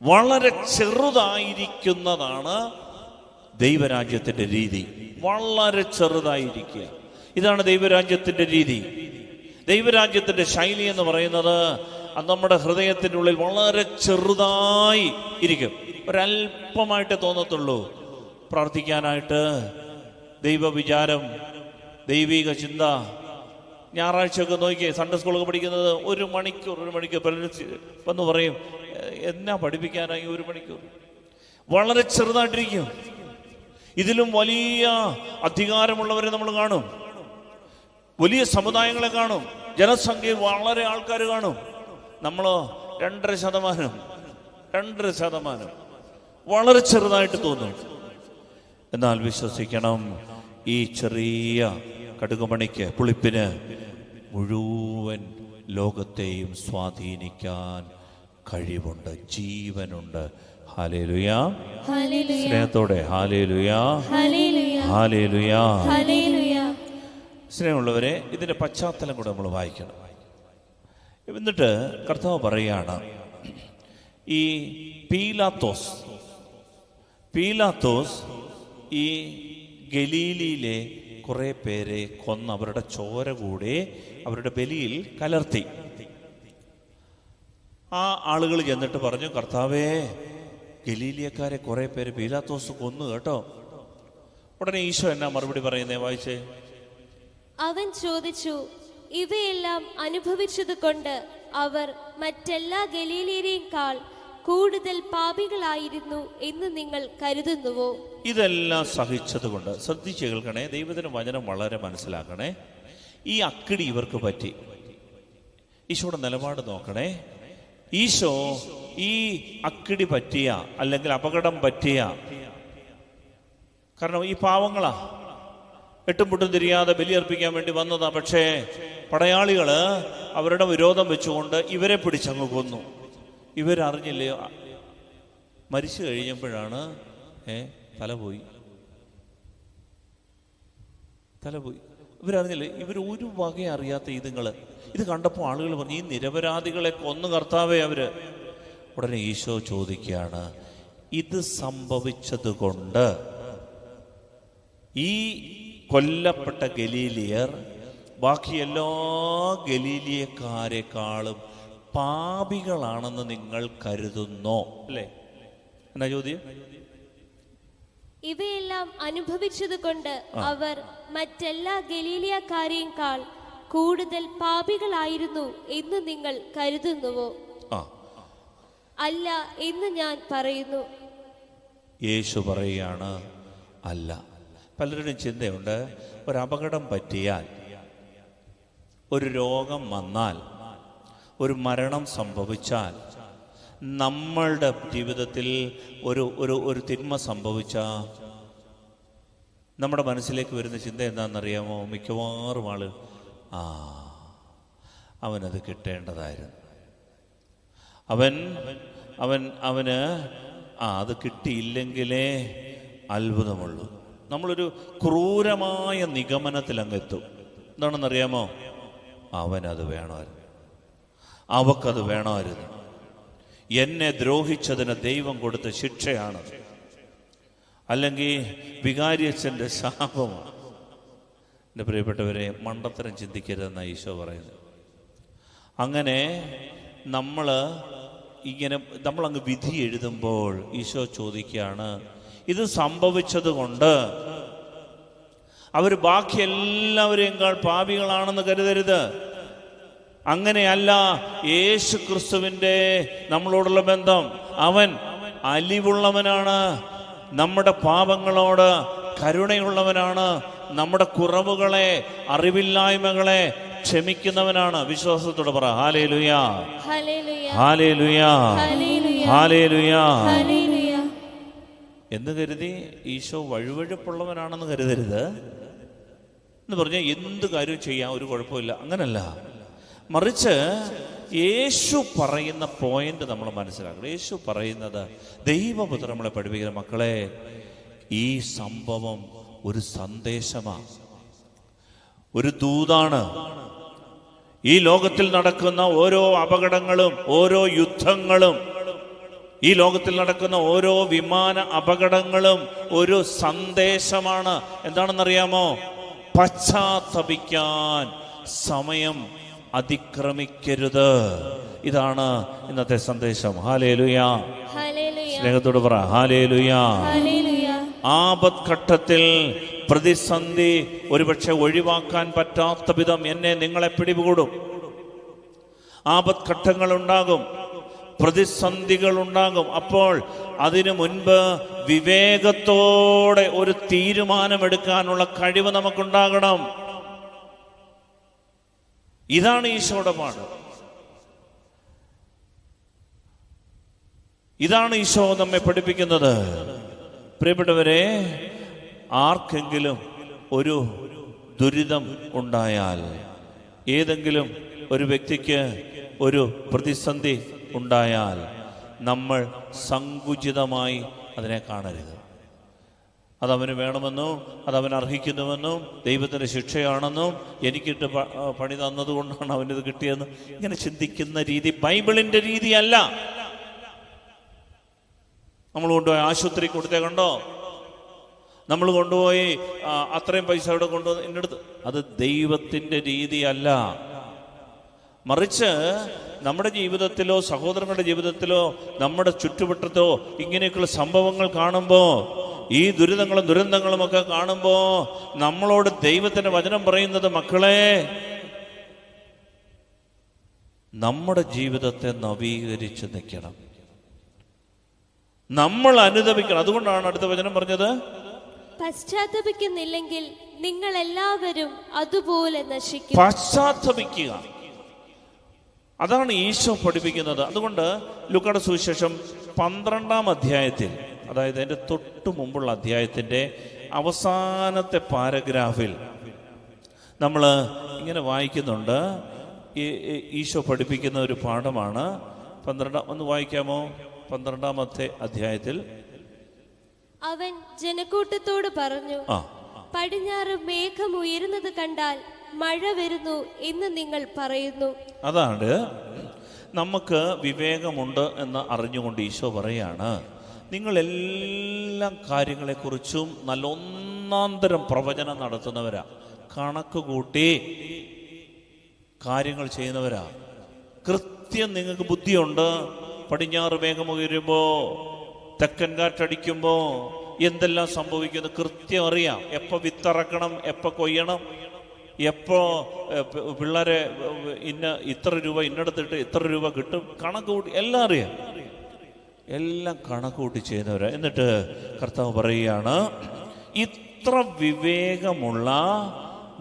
വളരെ ചെറുതായിരിക്കുന്നതാണ് ദൈവരാജ്യത്തിന്റെ രീതി. വളരെ ചെറുതായിരിക്കുക, ഇതാണ് ദൈവരാജ്യത്തിന്റെ രീതി. ദൈവരാജ്യത്തിന്റെ ശൈലി എന്ന് പറയുന്നത് നമ്മുടെ ഹൃദയത്തിൻ്റെ ഉള്ളിൽ വളരെ ചെറുതായി ഇരിക്കും. ഒരല്പമായിട്ട് തോന്നത്തുള്ളൂ. പ്രാർത്ഥിക്കാനായിട്ട് ദൈവവിചാരം, ദൈവിക ചിന്ത. ഞായറാഴ്ചയൊക്കെ നോക്കിയേ, സൺഡേ സ്കൂളൊക്കെ പഠിക്കുന്നത് 1 മണിക്കൂർ പലരും വന്ന് പറയും, എന്നാ പഠിപ്പിക്കാനായി 1 മണിക്കൂർ? വളരെ ചെറുതായിട്ടിരിക്കും. ഇതിലും വലിയ അധികാരമുള്ളവരെ നമ്മൾ കാണും, വലിയ സമുദായങ്ങളെ കാണും, ജനസംഖ്യയിൽ വളരെ ആൾക്കാർ കാണും. നമ്മളോ 2% വളരെ ചെറുതായിട്ട് തോന്നും. എന്നാൽ വിശ്വസിക്കണം, ഈ ചെറിയ കടുകുമണിക്ക്, പുളിപ്പിന് മുഴുവൻ ലോകത്തെയും സ്വാധീനിക്കാൻ കഴിവുണ്ട്, ജീവനുണ്ട്. ഹല്ലേലൂയ. സ്നേഹത്തോടെ ഹല്ലേലൂയ, ഹല്ലേലൂയ. സ്നേഹമുള്ളവരെ, ഇതിന്റെ പശ്ചാത്തലം കൂടെ നമ്മൾ വായിക്കണം. എന്നിട്ട് കർത്താവ് പറയുകയാണ്, ഈ പീലാത്തോസ് ഈ ഗലീലിയിലെ കുറെ പേരെ കൊന്ന് അവരുടെ ചോര കൂടെ അവരുടെ ബലിയിൽ കലർത്തി. ആ ആളുകൾ ചെന്നിട്ട് പറഞ്ഞു, കർത്താവേ, ഗലീലിയക്കാരെ കുറെ പേര് പീലാത്തോസ് കൊന്നു കേട്ടോ. ഉടനെ ഈശോ എന്നാ മറുപടി പറയുന്നേ? വായിച്ചേ. അവൻ ചോദിച്ചു, ഇവയെല്ലാം അനുഭവിച്ചത് കൊണ്ട് അവർ മറ്റെല്ലാ ഗലീലിയരെക്കാൾ കൂടുതൽ പാപികളായിരുന്നു എന്ന് നിങ്ങൾ കരുതുന്നുവോ? ഇതെല്ലാം സഹിച്ചതുകൊണ്ട് ശ്രദ്ധിച്ച് കേൾക്കണേ, ദൈവത്തിന്റെ വചനം വളരെ മനസ്സിലാക്കണേ. ഈ അക്കിടി ഇവർക്ക് പറ്റി. ഈശോയുടെ നിലപാട് നോക്കണേ. ഈശോ ഈ അക്കിടി പറ്റിയ അല്ലെങ്കിൽ അപകടം പറ്റിയ, കാരണം ഈ പാവങ്ങളാ എട്ടും പൊട്ടും തിരിയാതെ ബലിയർപ്പിക്കാൻ വേണ്ടി വന്നതാ. പക്ഷേ പടയാളികള് അവരുടെ വിരോധം വെച്ചുകൊണ്ട് ഇവരെ പിടിച്ചങ്ങ് കൊന്നു. ഇവരറിഞ്ഞില്ലേ, മരിച്ചു കഴിഞ്ഞപ്പോഴാണ് തലപോയി. ഇവരറിഞ്ഞില്ലേ, ഇവർ ഒരു വക അറിയാത്ത ഇതുങ്ങള്. ഇത് കണ്ടപ്പോൾ ആളുകൾ പറഞ്ഞു, ഈ നിരപരാധികളെ കൊന്നു കർത്താവേ അവര്. ഉടനെ ഈശോ ചോദിക്കുകയാണ്, ഇത് സംഭവിച്ചത് കൊണ്ട് ഈ കൊല്ലപ്പെട്ട ഗലീലിയർ ബാക്കി എല്ലാ ഗലീലിയക്കാരെക്കാളും പാപികളാണെന്ന് നിങ്ങൾ കരുതുന്നോ? അല്ലേ? എന്നാ ചോദ്യം? ഇവയെല്ലാം അനുഭവിച്ചത് കൊണ്ട് അവർ മറ്റെല്ലാ ഗലീലിയക്കാരെക്കാൾ കൂടുതൽ പാപികളായിരുന്നു എന്ന് നിങ്ങൾ കരുതുന്നുവോ? അല്ല എന്ന് ഞാൻ പറയുന്നു. യേശു പറയുകയാണ്, അല്ല. പലരുടെയും ചിന്തയുണ്ട്, ഒരപകടം പറ്റിയാൽ, ഒരു രോഗം വന്നാൽ, ഒരു മരണം സംഭവിച്ചാൽ, നമ്മളുടെ ജീവിതത്തിൽ ഒരു തിന്മ സംഭവിച്ചാൽ നമ്മുടെ മനസ്സിലേക്ക് വരുന്ന ചിന്ത എന്താണെന്നറിയാമോ? മിക്കവാറും ആള് അവനത് കിട്ടേണ്ടതായിരുന്നു, അവന് അത് കിട്ടിയില്ലെങ്കിലേ അത്ഭുതമുള്ളൂ. നമ്മളൊരു ക്രൂരമായ നിഗമനത്തിൽ അങ്ങെത്തും. എന്താണെന്നറിയാമോ? അവനത് വേണമായിരുന്നു, അവക്കത് വേണമായിരുന്നു. എന്നെ ദ്രോഹിച്ചതിന് ദൈവം കൊടുത്ത ശിക്ഷയാണ്, അല്ലെങ്കിൽ വികാരിയച്ഛൻ്റെ ശാപമാണ്. എൻ്റെ പ്രിയപ്പെട്ടവരെ, മണ്ടത്തരം ചിന്തിക്കരുതെന്നാണ് ഈശോ പറയുന്നത്. അങ്ങനെ നമ്മളങ്ങ് വിധി എഴുതുമ്പോൾ ഈശോ ചോദിക്കുകയാണ്, ഇത് സംഭവിച്ചത് കൊണ്ട് അവർ ബാക്കി എല്ലാവരെക്കാൾ പാപികളാണെന്ന് കരുതരുത്. അങ്ങനെയല്ല. യേശു ക്രിസ്തുവിൻ്റെ നമ്മളോടുള്ള ബന്ധം, അവൻ അലിവുള്ളവനാണ്, നമ്മുടെ പാപങ്ങളോട് കരുണയുള്ളവനാണ്, നമ്മുടെ കുറവുകളെ, അറിവില്ലായ്മകളെ ക്ഷമിക്കുന്നവനാണ്. വിശ്വാസത്തോടെ പറ ഹല്ലേലൂയ, ഹല്ലേലൂയ, ഹല്ലേലൂയ എന്ന് കരുതി ഈശോ വഴുവഴുപ്പുള്ളവനാണെന്ന് കരുതരുത്. എന്ന് പറഞ്ഞാൽ എന്ത് കാര്യം ചെയ്യാൻ ഒരു കുഴപ്പമില്ല, അങ്ങനല്ല. മറിച്ച് യേശു പറയുന്ന പോയിന്റ് നമ്മൾ മനസ്സിലാക്കണം. യേശു പറയുന്നത്, ദൈവപുത്രൻ നമ്മളെ പഠിപ്പിക്കുന്ന, മക്കളെ, ഈ സംഭവം ഒരു സന്ദേശമാണ്, ഒരു ദൂതാണ്. ഈ ലോകത്തിൽ നടക്കുന്ന ഓരോ അപകടങ്ങളും, ഓരോ യുദ്ധങ്ങളും, ഈ ലോകത്തിൽ നടക്കുന്ന ഓരോ വിമാന അപകടങ്ങളും ഒരു സന്ദേശമാണ്. എന്താണെന്നറിയാമോ? പശ്ചാത്തപിക്കാൻ സമയം അതിക്രമിക്കരുത്. ഇതാണ് ഇന്നത്തെ സന്ദേശം. ഹല്ലേലൂയ, സ്നേഹത്തോട് പറ ഹല്ലേലൂയ. ആപത്ഘട്ടത്തിൽ, പ്രതിസന്ധി ഒരുപക്ഷെ ഒഴിവാക്കാൻ പറ്റാത്ത വിധം എന്നെ നിങ്ങളെ പിടികൂടും. ആപത്ഘട്ടങ്ങൾ ഉണ്ടാകും, പ്രതിസന്ധികൾ ഉണ്ടാകും. അപ്പോൾ അതിനു മുൻപ് വിവേകത്തോടെ ഒരു തീരുമാനമെടുക്കാനുള്ള കഴിവ് നമുക്കുണ്ടാകണം. ഇതാണ് ഈശോയുടെ പാട്. ഇതാണ് ഈശോ നമ്മെ പഠിപ്പിക്കുന്നത്. പ്രിയപ്പെട്ടവരെ, ആർക്കെങ്കിലും ഒരു ദുരിതം ഉണ്ടായാൽ, ഏതെങ്കിലും ഒരു വ്യക്തിക്ക് ഒരു പ്രതിസന്ധി ഉണ്ടായാൽ, നമ്മൾ സങ്കുചിതമായി അതിനെ കാണരുത്. അതവന് വേണമെന്നും അതവൻ അർഹിക്കുന്നുവെന്നും ദൈവത്തിൻ്റെ ശിക്ഷയാണെന്നും എനിക്കിട്ട് പണി തന്നതുകൊണ്ടാണ് അവനിത് കിട്ടിയതെന്ന് ഇങ്ങനെ ചിന്തിക്കുന്ന രീതി ബൈബിളിൻ്റെ രീതിയല്ല. നമ്മൾ കൊണ്ടുപോയി ആശുപത്രി കൊടുത്തേ കണ്ടോ, നമ്മൾ കൊണ്ടുപോയി അത്രയും പൈസ അവിടെ കൊണ്ടുവന്ന് എന്നെടുത്ത്, അത് ദൈവത്തിൻ്റെ രീതിയല്ല. മറിച്ച് നമ്മുടെ ജീവിതത്തിലോ സഹോദരങ്ങളുടെ ജീവിതത്തിലോ നമ്മുടെ ചുറ്റുവട്ടത്തോ ഇങ്ങനെയൊക്കെയുള്ള സംഭവങ്ങൾ കാണുമ്പോൾ, ഈ ദുരിതങ്ങളും ദുരന്തങ്ങളും ഒക്കെ കാണുമ്പോൾ നമ്മളോട് ദൈവത്തിന്റെ വചനം പറയുന്നത്, മക്കളെ, നമ്മുടെ ജീവിതത്തെ നവീകരിച്ച് നിൽക്കണം. നമ്മൾ അനുദപിക്കണം. അതുകൊണ്ടാണ് അടുത്ത വചനം പറഞ്ഞത്, പശ്ചാത്തപിക്കുന്നില്ലെങ്കിൽ നിങ്ങൾ എല്ലാവരും അതുപോലെ നശിക്കും. പശ്ചാത്തപിക്കുക, അതാണ് ഈശോ പഠിപ്പിക്കുന്നത്. അതുകൊണ്ട് ലൂക്കായുടെ സുവിശേഷം 12-ാം അധ്യായത്തിൽ, അതായത് അതിൻ്റെ തൊട്ടു മുമ്പുള്ള അധ്യായത്തിൻ്റെ അവസാനത്തെ പാരഗ്രാഫിൽ നമ്മൾ ഇങ്ങനെ വായിക്കുന്നുണ്ട്. ഈശോ പഠിപ്പിക്കുന്ന ഒരു പാഠമാണ്. 12 ഒന്ന് വായിക്കാമോ? 12-ാമത്തെ അധ്യായത്തിൽ അവൻ ജനക്കൂട്ടത്തോട് പറഞ്ഞു, പടിഞ്ഞാറ് മേഘം ഉയരുന്നത് കണ്ടാൽ മഴ വരുന്നു എന്ന് നിങ്ങൾ പറയുന്നു. അതാണ് നമുക്ക് വിവേകമുണ്ട് എന്ന് അറിഞ്ഞുകൊണ്ട് ഈശോ പറയാണ്, നിങ്ങളെല്ലാ കാര്യങ്ങളെക്കുറിച്ചും നല്ല ഒന്നാന്തരം പ്രവചനം നടത്തുന്നവരാ, കണക്ക് കൂട്ടി കാര്യങ്ങൾ ചെയ്യുന്നവരാ. കൃത്യം നിങ്ങൾക്ക് ബുദ്ധിയുണ്ട്. പടിഞ്ഞാറ് മേഘം ഉയരുമ്പോൾ, തെക്കൻ കാറ്റടിക്കുമ്പോൾ എന്തെല്ലാം സംഭവിക്കുന്നു കൃത്യം അറിയാം. എപ്പോൾ വിത്തിറക്കണം, എപ്പോൾ കൊയ്യണം, എപ്പോൾ പിള്ളേരെ ഇത്ര രൂപ ഇന്നടത്തിട്ട് ഇത്ര രൂപ കിട്ടും, കണക്ക് കൂട്ടി എല്ലാം അറിയാം. എല്ലാം കണക്ക് കൂട്ടി ചെയ്യുന്നവരാ. എന്നിട്ട് കർത്താവ് പറയുകയാണ്, ഇത്ര വിവേകമുള്ള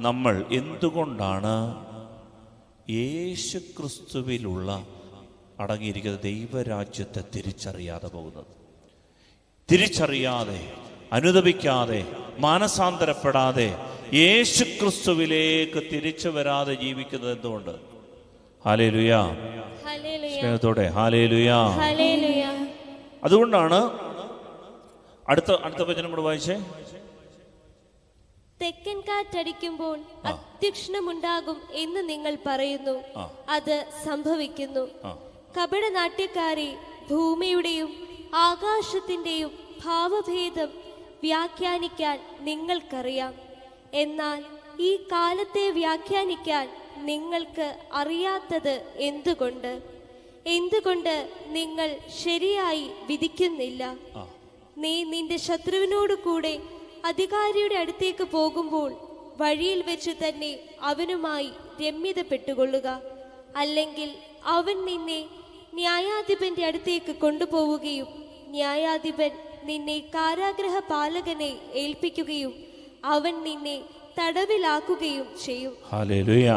നമ്മൾ എന്തുകൊണ്ടാണ് യേശു ക്രിസ്തുവിലുള്ള അടങ്ങിയിരിക്കുന്ന ദൈവരാജ്യത്തെ തിരിച്ചറിയാതെ പോകുന്നത്? തിരിച്ചറിയാതെ, അനുദപിക്കാതെ, മാനസാന്തരപ്പെടാതെ, യേശു ക്രിസ്തുവിലേക്ക് തിരിച്ചു വരാതെ ജീവിക്കുന്നത് എന്തുകൊണ്ട്? ഹല്ലേലൂയ, സ്നേഹത്തോടെ ഹല്ലേലൂയ. അതുകൊണ്ടാണ് അടുത്ത വചനം കൂടെ വായിച്ചേ. തെക്കൻ കാറ്റടിക്കുമ്പോൾ അത്യുഷ്ണമുണ്ടാകും എന്ന് നിങ്ങൾ പറയുന്നു, അത് സംഭവിക്കുന്നു. കപടനാട്യക്കാരെ, ഭൂമിയുടെയും ആകാശത്തിന്റെയും ഭാവഭേദം വ്യാഖ്യാനിക്കാൻ നിങ്ങൾക്കറിയാം. എന്നാൽ ഈ കാലത്തെ വ്യാഖ്യാനിക്കാൻ നിങ്ങൾക്ക് അറിയാത്തത് എന്തുകൊണ്ട് നിങ്ങൾ ശരിയായി വിധിക്കുന്നില്ല? നീ നിന്റെ ശത്രുവിനോട് കൂടെ അധികാരിയുടെ അടുത്തേക്ക് പോകുമ്പോൾ വഴിയിൽ വെച്ച് തന്നെ അവനുമായി രമ്യതപ്പെട്ടുകൊള്ളുക. അല്ലെങ്കിൽ അവൻ നിന്നെ ന്യായാധിപന്റെ അടുത്തേക്ക് കൊണ്ടുപോവുകയും ന്യായാധിപൻ നിന്നെ കാരാഗ്രഹ പാലകനെ ഏൽപ്പിക്കുകയും അവൻ നിന്നെ തടവിലാക്കുകയും ചെയ്യും. Hallelujah,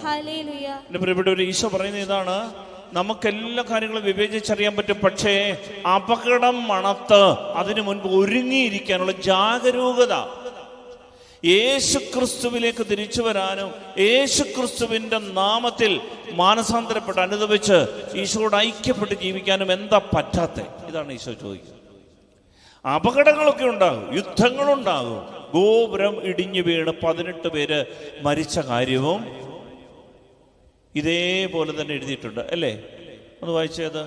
hallelujah. എൻ്റെ പ്രിയപ്പെട്ടവരെ, ഈശോ പറയുന്നത് ഇതാണ്, നമുക്കെല്ലാ കാര്യങ്ങളും വിവേചിച്ചറിയാൻ പറ്റും. പക്ഷേ അപകടം മണത്ത് അതിനു മുൻപ് ഒരുങ്ങിയിരിക്കാനുള്ള ജാഗരൂകത, യേശുക്രിസ്തുവിലേക്ക് തിരിച്ചു വരാനും യേശുക്രിസ്തുവിന്റെ നാമത്തിൽ മാനസാന്തരപ്പെട്ട് അനുദപിച്ച് ഈശോയോട് ഐക്യപ്പെട്ട് ജീവിക്കാനും എന്താ പറ്റാത്തെ? ഇതാണ് ഈശോ ചോദിക്കുന്നത്. അപകടങ്ങളൊക്കെ ഉണ്ടാകും, യുദ്ധങ്ങളുണ്ടാകും. ഗോപുരം ഇടിഞ്ഞു വീണ് 18 പേര് മരിച്ച കാര്യവും ഇതേപോലെ തന്നെ എഴുതിയിട്ടുണ്ട്, അല്ലേ? ഒന്ന് വായിച്ചത്.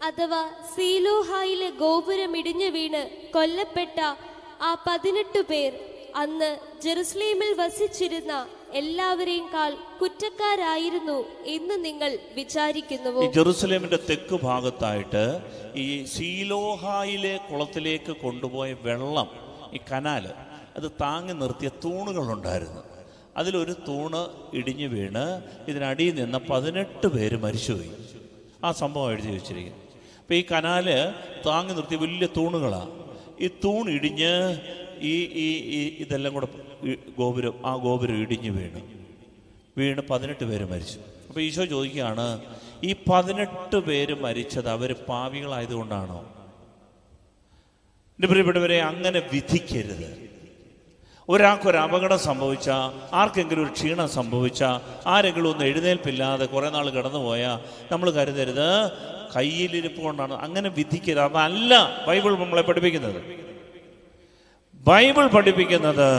അഥവാ സീലോഹായിലെ ഗോപുരം ഇടിഞ്ഞു വീണ് കൊല്ലപ്പെട്ട ആ 18 പേർ അന്ന് ജെറുസലേമിൽ വസിച്ചിരുന്ന എല്ലാവരെയും കാൾ കുറ്റക്കാരായിരുന്നു എന്ന് നിങ്ങൾ വിചാരിക്കുന്നുവോ? ഈ ജെറുസലേമിന്റെ തെക്ക് ഭാഗത്തായിട്ട് ഈ സീലോഹായിലെ കുളത്തിലേക്ക് കൊണ്ടുപോയ വെള്ളം, ഈ കനാല്, അത് താങ്ങി നിർത്തിയ തൂണുകളുണ്ടായിരുന്നു. അതിലൊരു തൂണ് ഇടിഞ്ഞു വീണ് ഇതിനടിയിൽ നിന്ന് 18 പേര് മരിച്ചുപോയി. ആ സംഭവം എഴുതി വെച്ചിരിക്കുന്നു. അപ്പം ഈ കനാല് താങ്ങി നിർത്തിയ വലിയ തൂണുകളാണ്. ഈ തൂണ് ഇടിഞ്ഞ് ഇതെല്ലാം കൂടെ ഗോപുരം ഇടിഞ്ഞു വീണ് 18 പേര് മരിച്ചു. അപ്പോൾ ഈശോ ചോദിക്കുകയാണ്, ഈ 18 പേര് മരിച്ചത് അവർ പാപികളായതുകൊണ്ടാണോ? എൻ്റെ പ്രിയപ്പെട്ടവരെ, അങ്ങനെ വിധിക്കരുത്. ഒരാൾക്കൊരു അപകടം സംഭവിച്ചാൽ, ആർക്കെങ്കിലും ഒരു ക്ഷീണം സംഭവിച്ചാൽ, ആരെങ്കിലും ഒന്ന് എഴുന്നേൽപ്പില്ലാതെ കുറേ നാൾ കിടന്നുപോയാൽ നമ്മൾ കരുതരുത് കയ്യിലിരിപ്പ് കൊണ്ടാണ്. അങ്ങനെ വിധിക്കരുത്. അതല്ല ബൈബിൾ നമ്മളെ പഠിപ്പിക്കുന്നത്. ബൈബിൾ പഠിപ്പിക്കുന്നത്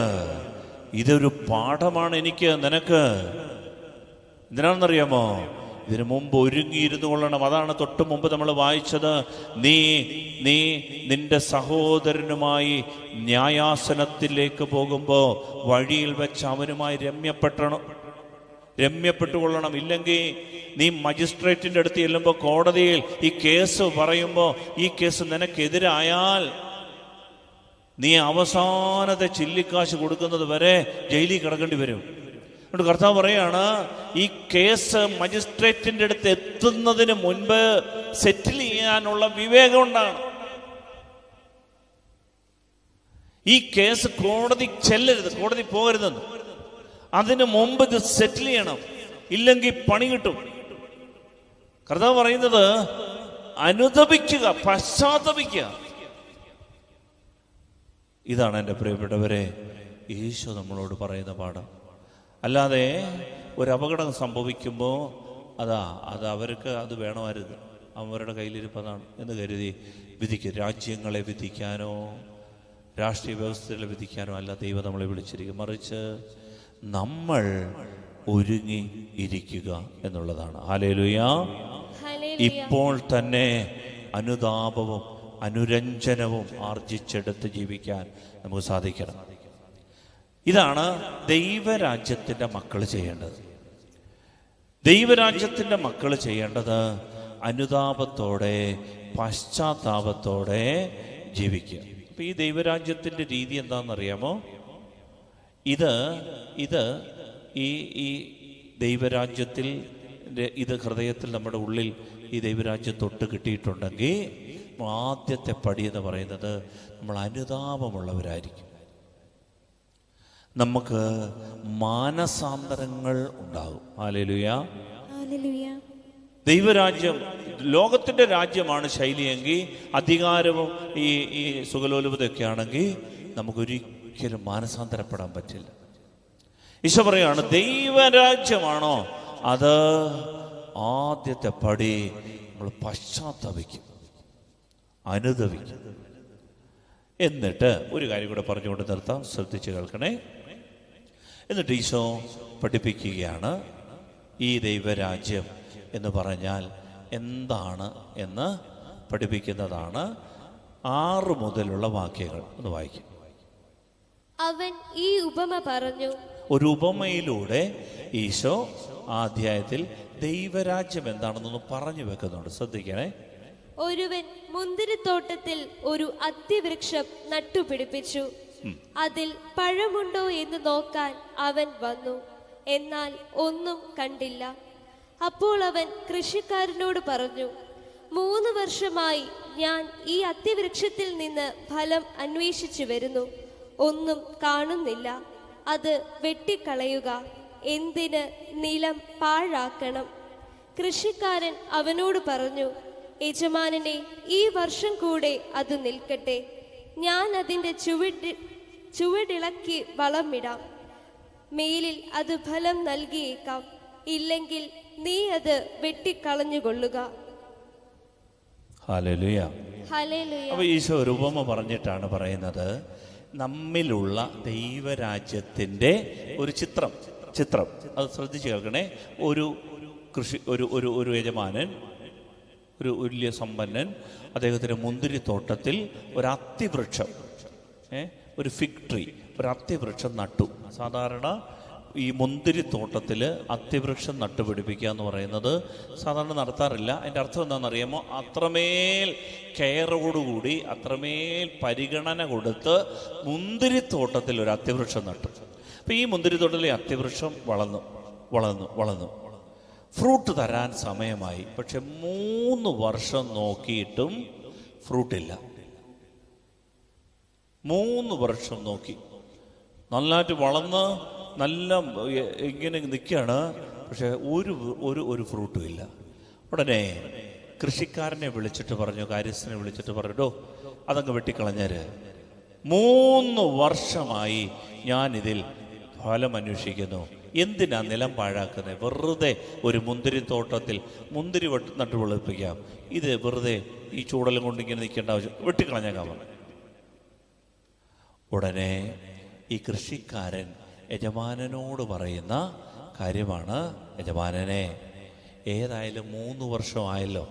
ഇതൊരു പാഠമാണ് എനിക്ക്, നിനക്ക്. എന്തിനാണെന്നറിയാമോ? ഇതിനു മുമ്പ് ഒരുങ്ങിയിരുന്നു കൊള്ളണം. അതാണ് തൊട്ട് മുമ്പ് നമ്മൾ വായിച്ചത്. നീ നിന്റെ സഹോദരനുമായി ന്യായാസനത്തിലേക്ക് പോകുമ്പോൾ വഴിയിൽ വെച്ച് അവനുമായി രമ്യപ്പെട്ടുകൊള്ളണം. ഇല്ലെങ്കിൽ നീ മജിസ്ട്രേറ്റിൻ്റെ അടുത്ത് ചെല്ലുമ്പോൾ, കോടതിയിൽ ഈ കേസ് പറയുമ്പോൾ, ഈ കേസ് നിനക്കെതിരായാൽ നീ അവസാനത്തെ ചില്ലിക്കാശ് കൊടുക്കുന്നത് വരെ ജയിലിൽ കിടക്കേണ്ടി വരും. അതുകൊണ്ട് കർത്താവ് പറയാണ്, ഈ കേസ് മജിസ്ട്രേറ്റിൻ്റെ അടുത്ത് എത്തുന്നതിന് മുൻപ് സെറ്റിൽ ചെയ്യാനുള്ള വിവേകം ഉണ്ടാകണം. ഈ കേസ് കോടതി ചെല്ലരുത്, കോടതി പോകരുതെന്ന്. അതിനു മുമ്പ് ഇത് സെറ്റിൽ ചെയ്യണം, ഇല്ലെങ്കിൽ പണി കിട്ടും. കർത്താവ് പറയുന്നത് അനുതപിക്കുക, പശ്ചാത്തപിക്കുക. ഇതാണ് എൻ്റെ പ്രിയപ്പെട്ടവരെ ഈശോ നമ്മളോട് പറയുന്ന പാഠം. അല്ലാതെ ഒരു അപകടം സംഭവിക്കുമ്പോൾ അത് അവർക്ക് അത് വേണമായിരുന്നു, അവരുടെ കയ്യിലിരിപ്പതാണ് എന്ന് കരുതി വിധിക്കും. രാജ്യങ്ങളെ വിധിക്കാനോ രാഷ്ട്രീയ വ്യവസ്ഥകളെ വിധിക്കാനോ അല്ല ദൈവം നമ്മളെ വിളിച്ചിരിക്കും. മറിച്ച് നമ്മൾ ഒരുങ്ങി ഇരിക്കുക എന്നുള്ളതാണ്. ഹല്ലേലൂയ. ഇപ്പോൾ തന്നെ അനുതാപവും അനുരഞ്ജനവും ആർജിച്ചെടുത്ത് ജീവിക്കാൻ നമുക്ക് സാധിക്കണം. ഇതാണ് ദൈവരാജ്യത്തിൻ്റെ മക്കൾ ചെയ്യേണ്ടത്. ദൈവരാജ്യത്തിൻ്റെ മക്കൾ ചെയ്യേണ്ടത് അനുതാപത്തോടെ പശ്ചാത്താപത്തോടെ ജീവിക്കുക. അപ്പം ഈ ദൈവരാജ്യത്തിൻ്റെ രീതി എന്താണെന്നറിയാമോ? ഇത് ഈ ദൈവരാജ്യത്തിൽ ഇത് ഹൃദയത്തിൽ നമ്മുടെ ഉള്ളിൽ ഈ ദൈവരാജ്യം തൊട്ട് കിട്ടിയിട്ടുണ്ടെങ്കിൽ ആദ്യത്തെ പടി എന്ന് പറയുന്നത് നമ്മൾ അനുതാപമുള്ളവരായിരിക്കും. നമുക്ക് മാനസാന്തരങ്ങൾ ഉണ്ടാകും. ഹല്ലേലൂയ. ദൈവരാജ്യം ലോകത്തിൻ്റെ രാജ്യമാണ് ശൈലിയെങ്കിൽ, അധികാരവും ഈ സുഖലോലുപതയൊക്കെ ആണെങ്കിൽ നമുക്കൊരിക്കലും മാനസാന്തരപ്പെടാൻ പറ്റില്ല. ഈശോ പറയാണ് ദൈവരാജ്യമാണോ അത് ആദ്യത്തെ പടി നമ്മൾ പശ്ചാത്തപിക്കും, അനുതപിക്കും. എന്നിട്ട് ഒരു കാര്യം കൂടെ പറഞ്ഞുകൊണ്ട് നിർത്താം, ശ്രദ്ധിച്ച് കേൾക്കണേ. എന്നിട്ട് ഈശോ പഠിപ്പിക്കുകയാണ് ഈ ദൈവരാജ്യം എന്ന് പറഞ്ഞാൽ എന്താണ് എന്ന് പഠിപ്പിക്കുന്നതാണ്. 6 മുതലുള്ള വാക്യങ്ങൾ ഒന്ന് വായിക്കും. അവൻ ഈ ഉപമ പറഞ്ഞു. ഒരു ഉപമയിലൂടെ ഈശോ ആ അധ്യായത്തിൽ ദൈവരാജ്യം എന്താണെന്നൊന്ന് പറഞ്ഞു വെക്കുന്നുണ്ട്. ശ്രദ്ധിക്കണേ. ഒരുവൻ മുന്തിരിത്തോട്ടത്തിൽ ഒരു അത്തിവൃക്ഷം നട്ടുപിടിപ്പിച്ചു. അതിൽ പഴമുണ്ടോ എന്ന് നോക്കാൻ അവൻ വന്നു, എന്നാൽ ഒന്നും കണ്ടില്ല. അപ്പോൾ അവൻ കൃഷിക്കാരനോട് പറഞ്ഞു, 3 വർഷമായി ഞാൻ ഈ അത്തിവൃക്ഷത്തിൽ നിന്ന് ഫലം അന്വേഷിച്ചു വരുന്നു, ഒന്നും കാണുന്നില്ല. അത് വെട്ടിക്കളയുക, എന്തിന് നിലം പാഴാക്കണം? കൃഷിക്കാരൻ അവനോട് പറഞ്ഞു, യജമാനനെ, ഈ വർഷം കൂടെ അത് നിൽക്കട്ടെ. ഞാൻ അതിൻ്റെ ചുവടിളക്കി വളമിടാം. മേലിൽ അത് ഫലം നൽകിയേക്കാം, ഇല്ലെങ്കിൽ നീ അത് വെട്ടിക്കളഞ്ഞുകൊള്ളുക. ഹല്ലേലൂയ. ഹല്ലേലൂയ. അപ്പോൾ ഈശോ ഒരു ഉപമ പറഞ്ഞിട്ടാണ് പറയുന്നത് നമ്മിലുള്ള ദൈവരാജ്യത്തിൻ്റെ ഒരു ചിത്രം. അത് ശ്രദ്ധിച്ച് കേൾക്കണേ. ഒരു യജമാനൻ, ഒരു വലിയ സമ്പന്നൻ, അദ്ദേഹത്തിൻ്റെ മുന്തിരിത്തോട്ടത്തിൽ ഒരു അത്തിവൃക്ഷം, ഒരു ഫിഗ് ട്രീ, ഒരു അത്തിവൃക്ഷം നട്ടു. സാധാരണ ഈ മുന്തിരിത്തോട്ടത്തിൽ അത്തിവൃക്ഷം നട്ടുപിടിപ്പിക്കുക എന്ന് പറയുന്നത് സാധാരണ നടത്താറില്ല. അതിൻ്റെ അർത്ഥം എന്താണെന്നറിയാമോ? അത്രമേൽ കെയറോടുകൂടി, അത്രമേൽ പരിഗണന കൊടുത്ത് മുന്തിരിത്തോട്ടത്തിൽ ഒരു അത്തിവൃക്ഷം നട്ടു. അപ്പം ഈ മുന്തിരിത്തോട്ടത്തിലെ അത്തിവൃക്ഷം വളർന്നു ഫ്രൂട്ട് തരാൻ സമയമായി. പക്ഷെ 3 വർഷം നോക്കിയിട്ടും ഫ്രൂട്ടില്ല. 3 വർഷം നോക്കി, നല്ലതായിട്ട് വളർന്ന് നല്ല ഇങ്ങനെ നിൽക്കുകയാണ്, പക്ഷെ ഒരു ഫ്രൂട്ടും ഇല്ല. ഉടനെ കൃഷിക്കാരനെ വിളിച്ചിട്ട് പറഞ്ഞു, കാര്യസ്ഥനെ വിളിച്ചിട്ട് പറഞ്ഞു, അതങ്ങ് വെട്ടിക്കളഞ്ഞേര്. 3 വർഷമായി ഞാനിതിൽ ഫലം അന്വേഷിക്കുന്നു, എന്തിനാ നിലം പാഴാക്കുന്നത്? വെറുതെ ഒരു മുന്തിരിത്തോട്ടത്തിൽ മുന്തിരി നട്ടു വെളുപ്പിക്കാം, ഇത് വെറുതെ ഈ ചൂടലും കൊണ്ട് ഇങ്ങനെ നിൽക്കേണ്ട ആവശ്യം, വെട്ടിക്കളഞ്ഞേക്കാൻ പറഞ്ഞു. ഉടനെ ഈ കൃഷിക്കാരൻ യജമാനനോട് പറയുന്ന കാര്യമാണ്, യജമാനനെ, ഏതായാലും 3 വർഷമായല്ലോ,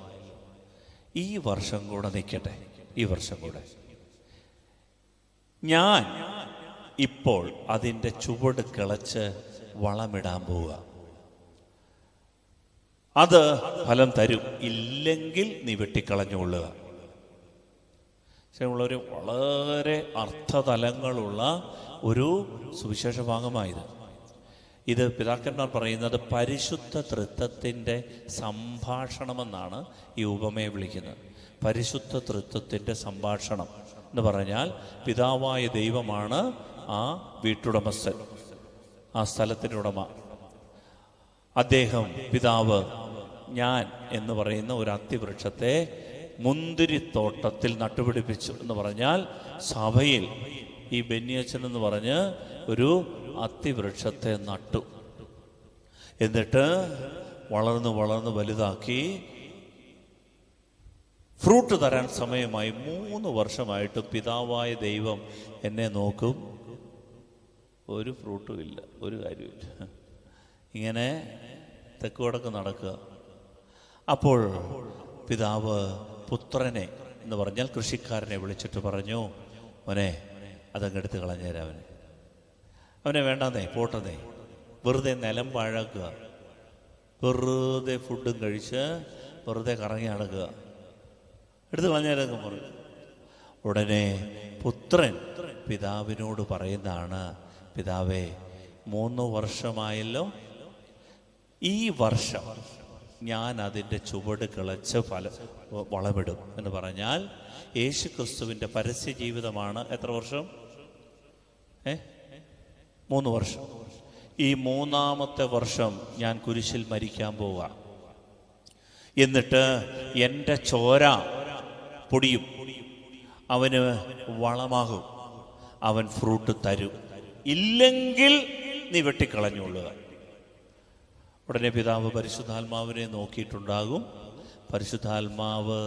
ഈ വർഷം കൂടെ നിൽക്കട്ടെ, ഈ വർഷം കൂടെ ഞാൻ ഇപ്പോൾ അതിൻ്റെ ചുവട് കിളച്ച് വളമിടാൻ പോവുക. അത് ഫലം തരും, ഇല്ലെങ്കിൽ നീ വെട്ടിക്കളഞ്ഞുകൊള്ളുക. ഒരു വളരെ അർത്ഥതലങ്ങളുള്ള ഒരു സുവിശേഷ ഭാഗമായത്. ഇത് പിതാക്കന്മാർ പറയുന്നത് പരിശുദ്ധ തൃത്വത്തിൻ്റെ സംഭാഷണമെന്നാണ് ഈ ഉപമയെ വിളിക്കുന്നത്. പരിശുദ്ധ തൃത്വത്തിൻ്റെ സംഭാഷണം. എന്ന് പറഞ്ഞാൽ പിതാവായ ദൈവമാണ് ആ വീട്ടുടമസ്ഥൻ, ആ സ്ഥലത്തിൻ്റെ ഉടമ. അദ്ദേഹം പിതാവ് ഞാൻ എന്ന് പറയുന്ന ഒരു അത്തിവൃക്ഷത്തെ മുന്തിരിത്തോട്ടത്തിൽ നട്ടുപിടിപ്പിച്ചു എന്ന് പറഞ്ഞാൽ സഭയിൽ ഈ ബെന്യച്ചൻ എന്ന് പറഞ്ഞ് ഒരു അത്തിവൃക്ഷത്തെ നട്ടു. എന്നിട്ട് വളർന്ന് വളർന്ന് വലുതാക്കി ഫ്രൂട്ട് തരാൻ സമയമായി. 3 വർഷമായിട്ട് പിതാവായ ദൈവം എന്നെ നോക്കും, ഒരു ഫ്രൂട്ടും ഇല്ല, ഒരു കാര്യമില്ല. ഇങ്ങനെ തെക്ക് വടക്ക് നടക്കുക. അപ്പോൾ പിതാവ് പുത്രനെ എന്ന് പറഞ്ഞാൽ കൃഷിക്കാരനെ വിളിച്ചിട്ട് പറഞ്ഞു, മോനെ അതങ്ങെടുത്ത് കളഞ്ഞേരാ, അവനെ വേണ്ടാന്നേ, പോട്ടന്നേ, വെറുതെ നിലം പാഴാക്കുക, വെറുതെ ഫുഡും കഴിച്ച് വെറുതെ കറങ്ങി നടക്കുക, എടുത്ത് കളഞ്ഞേരാന്ന് പറഞ്ഞു. ഉടനെ പുത്രൻ പിതാവിനോട് പറയുന്നതാണ്, പിതാവേ 3 വർഷമായല്ലോ, ഈ വർഷം ഞാൻ അതിൻ്റെ ചുവട് കിളച്ച് വളമിടും എന്ന് പറഞ്ഞാൽ യേശു ക്രിസ്തുവിൻ്റെ പരസ്യ ജീവിതമാണ് എത്ര വർഷം? 3 വർഷം. ഈ 3-ാമത്തെ വർഷം ഞാൻ കുരിശിൽ മരിക്കാൻ പോവുക. എന്നിട്ട് എൻ്റെ ചോര പൊടിയും, അവന് വളമാകും, അവൻ ഫ്രൂട്ട് തരും, ഇല്ലെങ്കിൽ നീ വെട്ടിക്കളഞ്ഞുകൊള്ളുക. ഉടനെ പിതാവ് പരിശുദ്ധാത്മാവിനെ നോക്കിയിട്ടുണ്ടാകും. പരിശുദ്ധാത്മാവ്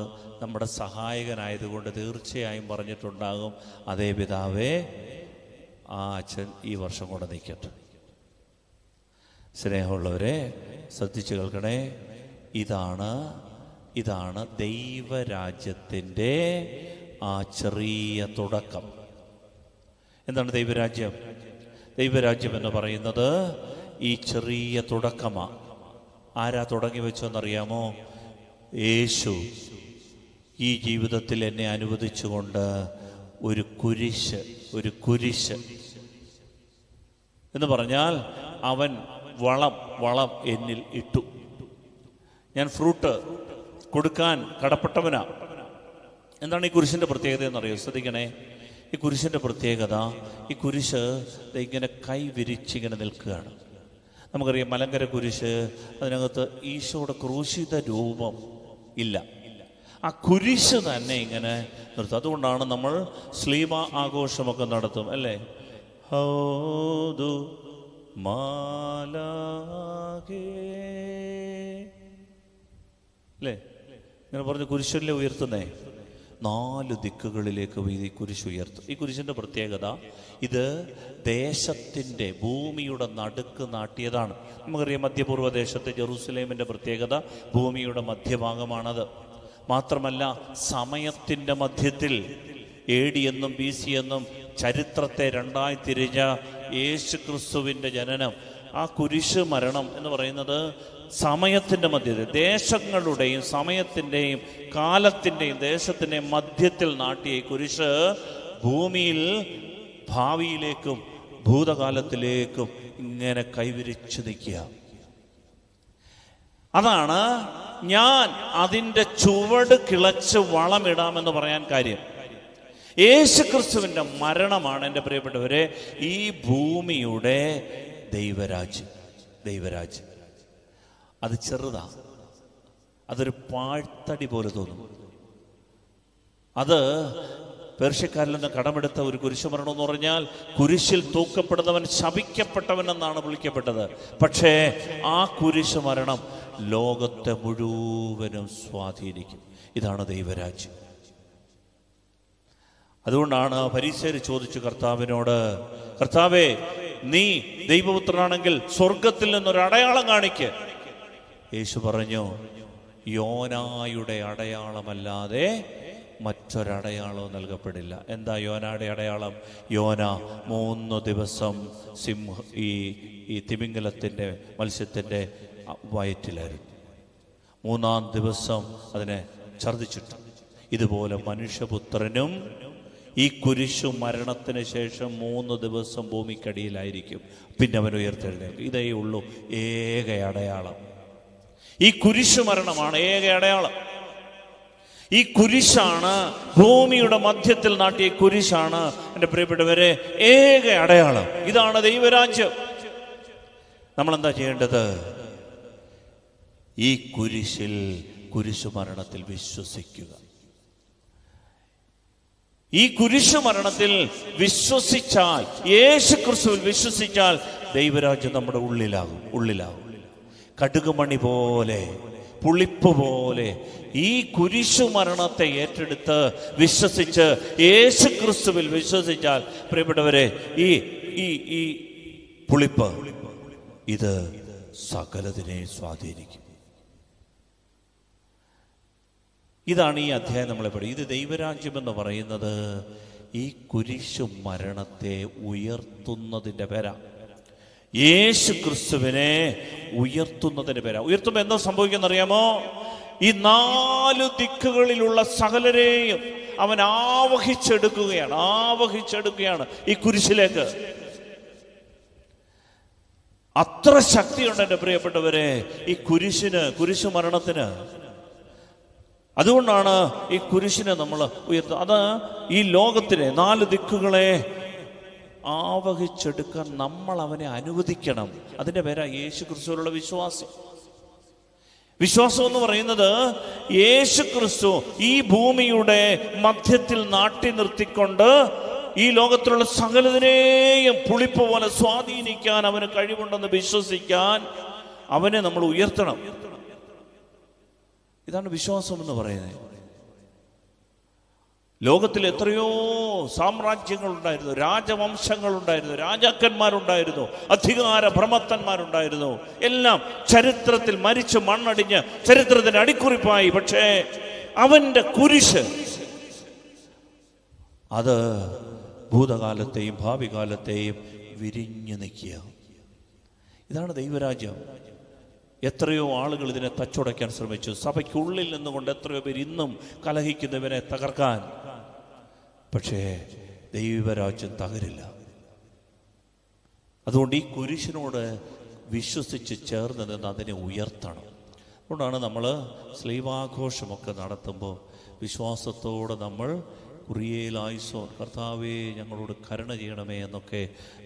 നമ്മുടെ സഹായകനായതുകൊണ്ട് തീർച്ചയായും പറഞ്ഞിട്ടുണ്ടാകും, അതേ പിതാവേ, ആ അച്ഛൻ ഈ വർഷം കൂടെ നിൽക്കട്ടെ. സ്നേഹമുള്ളവരെ ശ്രദ്ധിച്ചു കേൾക്കണേ, ഇതാണ് ദൈവരാജ്യത്തിൻ്റെ ആ ചെറിയ തുടക്കം. എന്താണ് ദൈവരാജ്യം? ദൈവരാജ്യം എന്ന് പറയുന്നത് ഈ ചെറിയ തുടക്കമാണ്. ആരാ തുടങ്ങി വെച്ചോന്നറിയാമോ? യേശു ഈ ജീവിതത്തിൽ എന്നെ അനുവദിച്ചുകൊണ്ട് ഒരു കുരിശ് എന്ന് പറഞ്ഞാൽ അവൻ വളം എന്നിൽ ഇട്ടു. ഞാൻ ഫ്രൂട്ട് കൊടുക്കാൻ കടപ്പെട്ടവനാ. എന്താണ് ഈ കുരിശിൻ്റെ പ്രത്യേകത എന്നറിയോ? ശ്രദ്ധിക്കണേ, ഈ കുരിശിൻ്റെ പ്രത്യേകത, ഈ കുരിശ് ഇങ്ങനെ കൈ വിരിച്ചിങ്ങനെ നിൽക്കുകയാണ്. നമുക്കറിയാം മലങ്കര കുരിശ്, അതിനകത്ത് ഈശോയുടെ ക്രൂശിത രൂപം ഇല്ല. ആ കുരിശ് തന്നെ ഇങ്ങനെ നിർത്തും. അതുകൊണ്ടാണ് നമ്മൾ സ്ലീമ ആഘോഷമൊക്കെ നടത്തും, അല്ലേ? ഹൗദു മാലാഖേ, അല്ലേ? ഇങ്ങനെ പറഞ്ഞ് കുരിശല്ലേ ഉയർത്തുന്നേ. 4 ദിക്കുകളിലേക്ക് ഈ കുരിശ് ഉയർത്തും. ഈ കുരിശിൻ്റെ പ്രത്യേകത, ഇത് ദേശത്തിൻ്റെ, ഭൂമിയുടെ നടുക്ക് നാട്ടിയതാണ്. നമുക്കറിയാം മധ്യപൂർവ്വ ദേശത്തെ ജെറൂസലേമിൻ്റെ പ്രത്യേകത ഭൂമിയുടെ മധ്യഭാഗമാണത്. മാത്രമല്ല സമയത്തിൻ്റെ മധ്യത്തിൽ AD എന്നും BC എന്നും ചരിത്രത്തെ 2ആയി തിരിഞ്ഞ യേശു ക്രിസ്തുവിൻ്റെ ജനനം, ആ കുരിശ് മരണം എന്ന് പറയുന്നത് സമയത്തിൻ്റെ മധ്യത്തിൽ, ദേശങ്ങളുടെയും സമയത്തിൻ്റെയും കാലത്തിൻ്റെയും ദേശത്തിൻ്റെയും മധ്യത്തിൽ നാട്ടിയ ഈ കുരിശ് ഭൂമിയിൽ ഭാവിയിലേക്കും ഭൂതകാലത്തിലേക്കും ഇങ്ങനെ കൈവിരിച്ചു നിൽക്കുക. അതാണ് ഞാൻ അതിൻ്റെ ചുവട് കിളച്ച് വളമിടാമെന്ന് പറയാൻ കാര്യം. യേശുക്രിസ്തുവിൻ്റെ മരണമാണ് എൻ്റെ പ്രിയപ്പെട്ടവരെ ഈ ഭൂമിയുടെ ദൈവരാജ്യം. അത് ചെറുതാ, അതൊരു പാഴ്ത്തടി പോലെ തോന്നും. അത് പേർഷ്യക്കാരിൽ നിന്ന് കടമെടുത്ത ഒരു കുരിശുമരണം എന്ന് പറഞ്ഞാൽ കുരിശിൽ തൂക്കപ്പെടുന്നവൻ ശപിക്കപ്പെട്ടവൻ എന്നാണ് വിളിക്കപ്പെട്ടത്. പക്ഷേ ആ കുരിശുമരണം ലോകത്തെ മുഴുവനും സ്വാധീനിക്കും. ഇതാണ് ദൈവരാജ്യം. അതുകൊണ്ടാണ് ഫരീസയർ ചോദിച്ചു കർത്താവിനോട്, കർത്താവേ, നീ ദൈവപുത്രനാണെങ്കിൽ സ്വർഗത്തിൽ നിന്നൊരു അടയാളം കാണിക്ക്. യേശു പറഞ്ഞു, യോനായുടെ അടയാളമല്ലാതെ മറ്റൊരടയാളവും നൽകപ്പെടില്ല. എന്താ യോനയുടെ അടയാളം? യോന 3 ദിവസം ഈ തിമിംഗലത്തിൻ്റെ, മത്സ്യത്തിൻ്റെ വയറ്റിലായിരുന്നു. 3-ാം ദിവസം അതിനെ ഛർദ്ദിച്ചിട്ടു. ഇതുപോലെ മനുഷ്യപുത്രനും ഈ കുരിശു മരണത്തിന് ശേഷം 3 ദിവസം ഭൂമിക്കടിയിലായിരിക്കും. പിന്നെ അവൻ ഉയർത്തെഴുന്നേൽക്കും. ഇതേ ഉള്ളൂ ഏക അടയാളം. ഈ കുരിശു മരണമാണ് ഏക അടയാളം. ഈ കുരിശാണ്, ഭൂമിയുടെ മധ്യത്തിൽ നാട്ടിയ കുരിശാണ് എൻ്റെ പ്രിയപ്പെട്ടവരെ ഏക അടയാളം. ഇതാണ് ദൈവരാജ്യം. നമ്മളെന്താ ചെയ്യേണ്ടത്? ഈ കുരിശിൽ, കുരിശുമരണത്തിൽ വിശ്വസിക്കുക. ഈ കുരിശുമരണത്തിൽ വിശ്വസിച്ചാൽ, യേശു ക്രിസ്തുവിൽ വിശ്വസിച്ചാൽ ദൈവരാജ്യം നമ്മുടെ ഉള്ളിലാകും. കടുകുമണി പോലെ, പുളിപ്പ് പോലെ ഈ കുരിശുമരണത്തെ ഏറ്റെടുത്ത് വിശ്വസിച്ച് യേശു ക്രിസ്തുവിൽ വിശ്വസിച്ചാൽ പ്രിയപ്പെട്ടവരെ, ഈ പുളിപ്പ് ഇത് സകലതിനെ സ്വാധീനിക്കും. ഇതാണ് ഈ അധ്യായം നമ്മളെ പഠിക്കും. ഇത് ദൈവരാജ്യം എന്ന് പറയുന്നത് ഈ കുരിശു മരണത്തെ ഉയർത്തുന്നതിൻ്റെ പേരാ. യേശു ക്രിസ്തുവിനെ ഉയർത്തുന്നതിൻ്റെ പേരാ. ഉയർത്തുമ്പോൾ എന്താ സംഭവിക്കുന്നറിയാമോ? ഈ 4 ദിക്കുകളിലുള്ള സകലരെയും അവൻ ആവഹിച്ചെടുക്കുകയാണ് ഈ കുരിശിലേക്ക്. അത്ര ശക്തിയുണ്ട് എൻ്റെ പ്രിയപ്പെട്ടവരെ ഈ കുരിശു മരണത്തിന്. അതുകൊണ്ടാണ് ഈ കുരിശിനെ നമ്മൾ ഉയർത്തുന്നത്. അത് ഈ ലോകത്തിലെ 4 ദിക്കുകളെ ആവഹിച്ചെടുക്കാൻ നമ്മൾ അവനെ അനുവദിക്കണം. അതിൻ്റെ പേരാ യേശു ക്രിസ്തുവിലുള്ള വിശ്വാസം എന്ന് പറയുന്നത് യേശു ക്രിസ്തു ഈ ഭൂമിയുടെ മധ്യത്തിൽ നാട്ടി നിർത്തിക്കൊണ്ട് ഈ ലോകത്തിലുള്ള സകലതിനെയും പുളിപ്പ് പോലെ സ്വാധീനിക്കാൻ അവന് കഴിവുണ്ടെന്ന് വിശ്വസിക്കാൻ അവനെ നമ്മൾ ഉയർത്തണം. ഇതാണ് വിശ്വാസം എന്ന് പറയുന്നത്. ലോകത്തിൽ എത്രയോ സാമ്രാജ്യങ്ങളുണ്ടായിരുന്നു, രാജവംശങ്ങളുണ്ടായിരുന്നു, രാജാക്കന്മാരുണ്ടായിരുന്നു, അധികാര ഭ്രമത്തന്മാരുണ്ടായിരുന്നു. എല്ലാം ചരിത്രത്തിൽ മരിച്ച് മണ്ണടിഞ്ഞ് ചരിത്രത്തിന് അടിക്കുറിപ്പായി. പക്ഷേ അവന്റെ കുരിശ് അത് ഭൂതകാലത്തെയും ഭാവി കാലത്തെയും വിരിഞ്ഞു നിൽക്കുക. ഇതാണ് ദൈവരാജ്യം. എത്രയോ ആളുകൾ ഇതിനെ തച്ചുടയ്ക്കാൻ ശ്രമിച്ചു. സഭയ്ക്കുള്ളിൽ നിന്നുകൊണ്ട് എത്രയോ പേര് ഇന്നും കലഹിക്കുന്നവരെ തകർക്കാൻ. പക്ഷേ ദൈവരാജ്യം തകരില്ല. അതുകൊണ്ട് ഈ കുരിശിനോട് വിശ്വസിച്ച് ചേർന്ന് നിന്ന് അതിനെ ഉയർത്തണം. അതുകൊണ്ടാണ് നമ്മൾ സ്ലീവാഘോഷമൊക്കെ നടത്തുമ്പോൾ വിശ്വാസത്തോടെ നമ്മൾ കുറിയേലായിസോൻ, കർത്താവേ ഞങ്ങളോട് കരുണ ചെയ്യണമേ എന്നൊക്കെ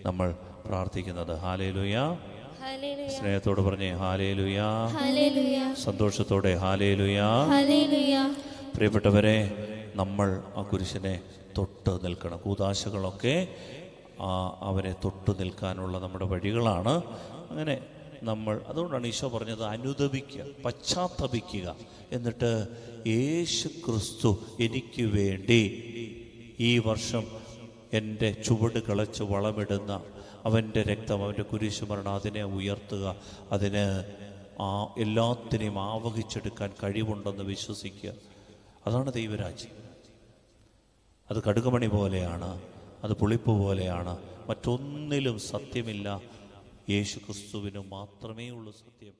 നമ്മൾ പ്രാർത്ഥിക്കുന്നത്. ഹല്ലേലൂയ. സ്നേഹത്തോട് പറഞ്ഞേ ഹല്ലേലൂയ. സന്തോഷത്തോടെ ഹല്ലേലൂയ. പ്രിയപ്പെട്ടവരെ, നമ്മൾ ആ കുരിശിനെ തൊട്ട് നിൽക്കണം. കൂദാശകളൊക്കെ അവനെ തൊട്ട് നിൽക്കാനുള്ള നമ്മുടെ വഴികളാണ്. അങ്ങനെ നമ്മൾ, അതുകൊണ്ടാണ് ഈശോ പറഞ്ഞത് അനുതപിക്കുക, പശ്ചാത്തപിക്കുക. എന്നിട്ട് യേശു ക്രിസ്തു എനിക്ക് വേണ്ടി ഈ വർഷം എൻ്റെ ചുവട് കളച്ച് വളമിടുന്ന അവൻ്റെ രക്തം, അവൻ്റെ കുരിശുമരണം, അതിനെ ഉയർത്തുക. അതിന് എല്ലാത്തിനെയും ആവഹിച്ചെടുക്കാൻ കഴിവുണ്ടെന്ന് വിശ്വസിക്കുക. അതാണ് ദൈവരാജ്യം. അത് കടുകുമണി പോലെയാണ്, അത് പുളിപ്പ് പോലെയാണ്. മറ്റൊന്നിലും സത്യമില്ല. യേശു ക്രിസ്തുവിന് മാത്രമേ ഉള്ളൂ സത്യം.